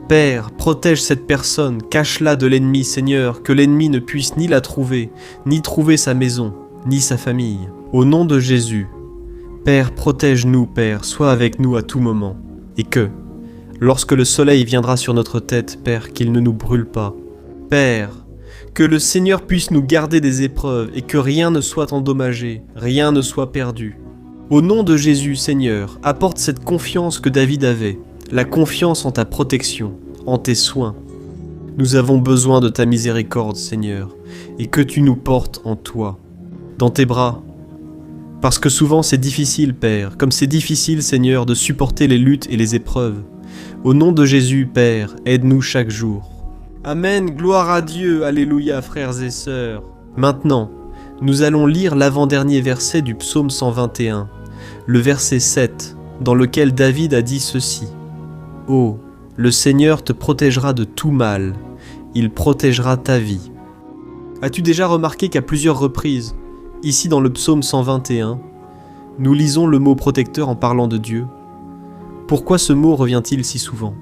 Speaker 1: Père, protège cette personne, cache-la de l'ennemi, Seigneur, que l'ennemi ne puisse ni la trouver, ni trouver sa maison, ni sa famille. Au nom de Jésus, Père, protège-nous, Père, sois avec nous à tout moment, et que, lorsque le soleil viendra sur notre tête, Père, qu'il ne nous brûle pas. Père, que le Seigneur puisse nous garder des épreuves et que rien ne soit endommagé, rien ne soit perdu. Au nom de Jésus, Seigneur, apporte cette confiance que David avait, la confiance en ta protection, en tes soins. Nous avons besoin de ta miséricorde, Seigneur, et que tu nous portes en toi, dans tes bras. Parce que souvent c'est difficile, Père, comme c'est difficile, Seigneur, de supporter les luttes et les épreuves. Au nom de Jésus, Père, aide-nous chaque jour. Amen, gloire à Dieu, alléluia, frères et sœurs. Maintenant, nous allons lire l'avant-dernier verset du psaume 121, le verset 7, dans lequel David a dit ceci. « Oh, le Seigneur te protégera de tout mal, il protégera ta vie. » As-tu déjà remarqué qu'à plusieurs reprises, ici dans le psaume 121, nous lisons le mot protecteur en parlant de Dieu ? Pourquoi ce mot revient-il si souvent?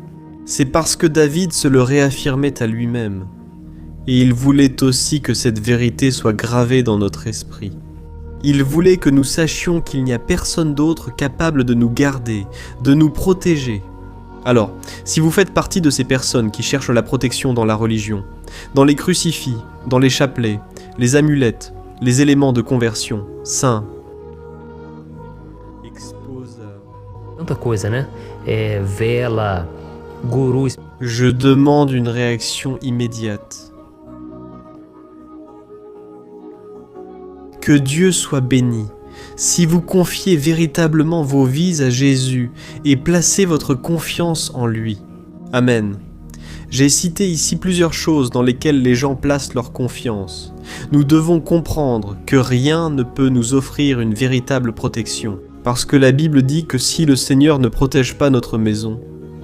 Speaker 1: C'est parce que David se le réaffirmait à lui-même, et il voulait aussi que cette vérité soit gravée dans notre esprit. Il voulait que nous sachions qu'il n'y a personne d'autre capable de nous garder, de nous protéger. Alors, si vous faites partie de ces personnes qui cherchent la protection dans la religion, dans les crucifix, dans les chapelets, les amulettes, les éléments de conversion, saints,
Speaker 2: Tanta coisa, né? Vela, guru.
Speaker 1: je demande une réaction immédiate. Que Dieu soit béni. Si vous confiez véritablement vos vies à Jésus et placez votre confiance en lui. Amen. J'ai cité ici plusieurs choses dans lesquelles les gens placent leur confiance. Nous devons comprendre que rien ne peut nous offrir une véritable protection, parce que la Bible dit que si le Seigneur ne protège pas notre maison,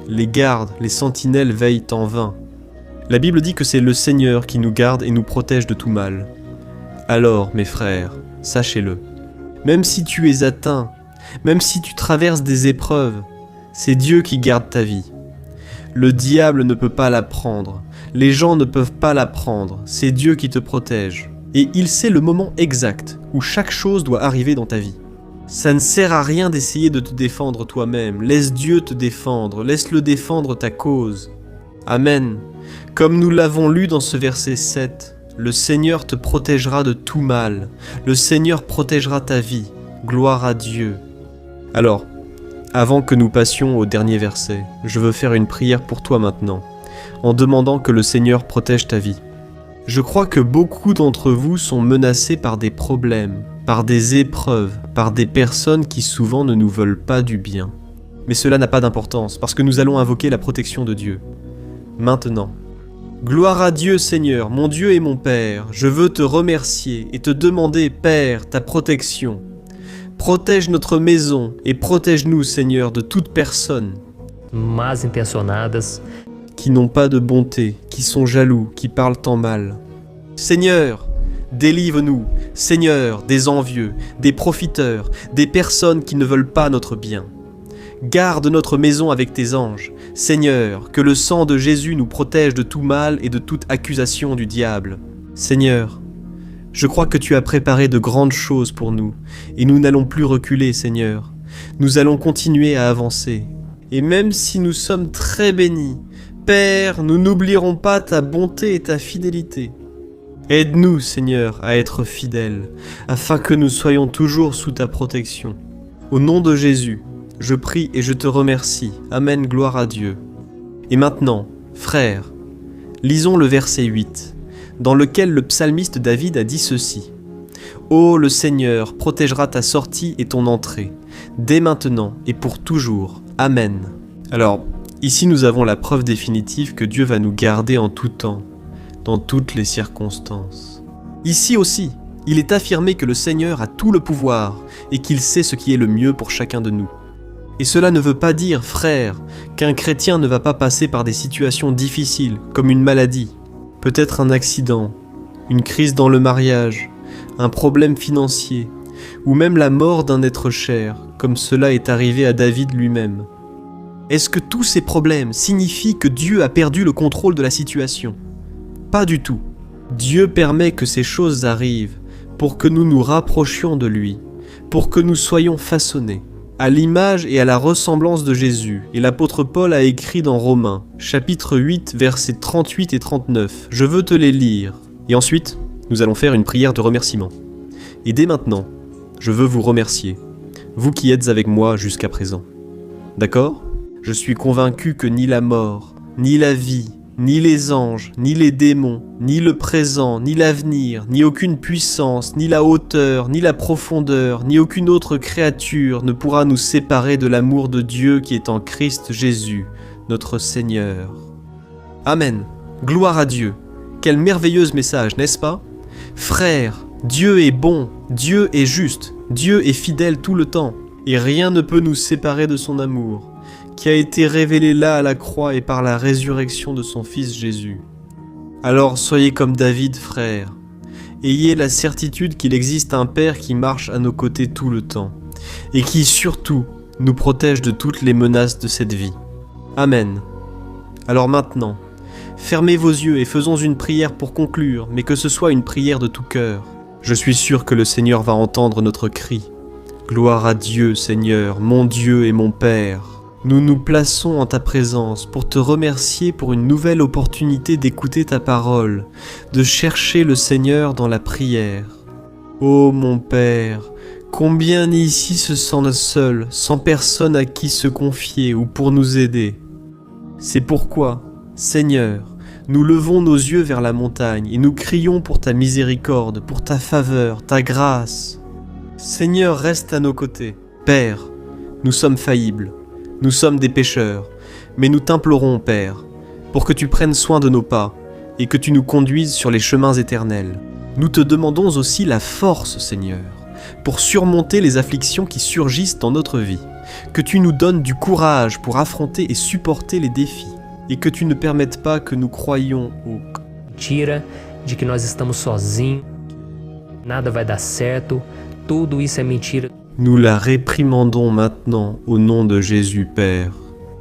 Speaker 1: les gardes, les sentinelles veillent en vain. La Bible dit que c'est le Seigneur qui nous garde et nous protège de tout mal. Alors, mes frères, sachez-le. Même si tu es atteint, même si tu traverses des épreuves, c'est Dieu qui garde ta vie. Le diable ne peut pas la prendre, les gens ne peuvent pas la prendre, c'est Dieu qui te protège. Et il sait le moment exact où chaque chose doit arriver dans ta vie. Ça ne sert à rien d'essayer de te défendre toi-même, laisse Dieu te défendre, laisse-le défendre ta cause. Amen. Comme nous l'avons lu dans ce verset 7, le Seigneur te protégera de tout mal. Le Seigneur protégera ta vie. Gloire à Dieu. Alors, avant que nous passions au dernier verset, je veux faire une prière pour toi maintenant, en demandant que le Seigneur protège ta vie. Je crois que beaucoup d'entre vous sont menacés par des problèmes, par des épreuves, par des personnes qui souvent ne nous veulent pas du bien. Mais cela n'a pas d'importance, parce que nous allons invoquer la protection de Dieu. Maintenant, gloire à Dieu Seigneur, mon Dieu et mon Père, je veux te remercier et te demander, Père, ta protection. Protège notre maison et protège-nous Seigneur de toute personne
Speaker 2: Más intencionadas.
Speaker 1: qui n'ont pas de bonté, qui sont jaloux, qui parlent en mal. Seigneur, délivre-nous, Seigneur, des envieux, des profiteurs, des personnes qui ne veulent pas notre bien. Garde notre maison avec tes anges. Seigneur, que le sang de Jésus nous protège de tout mal et de toute accusation du diable. Seigneur, je crois que tu as préparé de grandes choses pour nous, et nous n'allons plus reculer, Seigneur. Nous allons continuer à avancer. Et même si nous sommes très bénis, Père, nous n'oublierons pas ta bonté et ta fidélité. Aide-nous, Seigneur, à être fidèles, afin que nous soyons toujours sous ta protection. Au nom de Jésus, je prie et je te remercie. Amen, gloire à Dieu. Et maintenant, frères, lisons le verset 8, dans lequel le psalmiste David a dit ceci. « Ô le Seigneur protégera ta sortie et ton entrée, dès maintenant et pour toujours. Amen. » Alors, ici nous avons la preuve définitive que Dieu va nous garder en tout temps, dans toutes les circonstances. Ici aussi, il est affirmé que le Seigneur a tout le pouvoir et qu'il sait ce qui est le mieux pour chacun de nous. Et cela ne veut pas dire, frère, qu'un chrétien ne va pas passer par des situations difficiles, comme une maladie, peut-être un accident, une crise dans le mariage, un problème financier, ou même la mort d'un être cher, comme cela est arrivé à David lui-même. Est-ce que tous ces problèmes signifient que Dieu a perdu le contrôle de la situation ? Pas du tout. Dieu permet que ces choses arrivent pour que nous nous rapprochions de lui, pour que nous soyons façonnés à l'image et à la ressemblance de Jésus. Et l'apôtre Paul a écrit dans Romains, chapitre 8, versets 38 et 39. Je veux te les lire. Et ensuite, nous allons faire une prière de remerciement. Et dès maintenant, je veux vous remercier, vous qui êtes avec moi jusqu'à présent. D'accord ? Je suis convaincu que ni la mort, ni la vie, ni les anges, ni les démons, ni le présent, ni l'avenir, ni aucune puissance, ni la hauteur, ni la profondeur, ni aucune autre créature ne pourra nous séparer de l'amour de Dieu qui est en Christ Jésus, notre Seigneur. Amen. Gloire à Dieu. Quel merveilleux message, n'est-ce pas ? Frères, Dieu est bon, Dieu est juste, Dieu est fidèle tout le temps, et rien ne peut nous séparer de son amour, qui a été révélé là à la croix et par la résurrection de son Fils Jésus. Alors soyez comme David, frères. Ayez la certitude qu'il existe un Père qui marche à nos côtés tout le temps, et qui surtout nous protège de toutes les menaces de cette vie. Amen. Alors maintenant, fermez vos yeux et faisons une prière pour conclure, mais que ce soit une prière de tout cœur. Je suis sûr que le Seigneur va entendre notre cri. Gloire à Dieu, Seigneur, mon Dieu et mon Père. Nous nous plaçons en ta présence pour te remercier pour une nouvelle opportunité d'écouter ta parole, de chercher le Seigneur dans la prière. Ô mon Père, combien ici se sentent seuls, sans personne à qui se confier ou pour nous aider. C'est pourquoi, Seigneur, nous levons nos yeux vers la montagne et nous crions pour ta miséricorde, pour ta faveur, ta grâce. Seigneur, reste à nos côtés. Père, nous sommes faillibles, nous sommes des pécheurs, mais nous t'implorons, Père, pour que tu prennes soin de nos pas et que tu nous conduises sur les chemins éternels. Nous te demandons aussi la force, Seigneur, pour surmonter les afflictions qui surgissent dans notre vie, que tu nous donnes du courage pour affronter et supporter les défis, et que tu ne permettes pas que nous croyions au
Speaker 2: Mentira de que nós estamos sozinhos, nada vai dar certo, tudo isso é mentira.
Speaker 1: Nous la réprimandons maintenant au nom de Jésus, Père.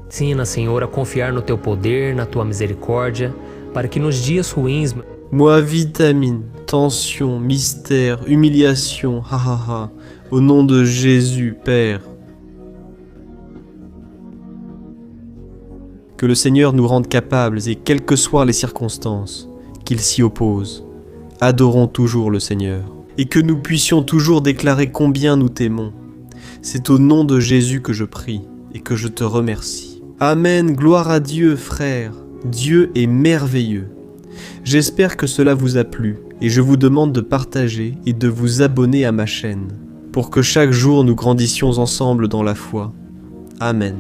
Speaker 2: Ensina, Senhor, a confiar no teu poder, na tua misericórdia, para que nos dias ruins,
Speaker 1: Moi, vitamine, tension, mystère, humiliation, ha ha ha, au nom de Jésus, Père. Que le Seigneur nous rende capables et quelles que soient les circonstances, qu'il s'y oppose. Adorons toujours le Seigneur et que nous puissions toujours déclarer combien nous t'aimons. C'est au nom de Jésus que je prie et que je te remercie. Amen, gloire à Dieu, frères. Dieu est merveilleux. J'espère que cela vous a plu et je vous demande de partager et de vous abonner à ma chaîne pour que chaque jour nous grandissions ensemble dans la foi. Amen.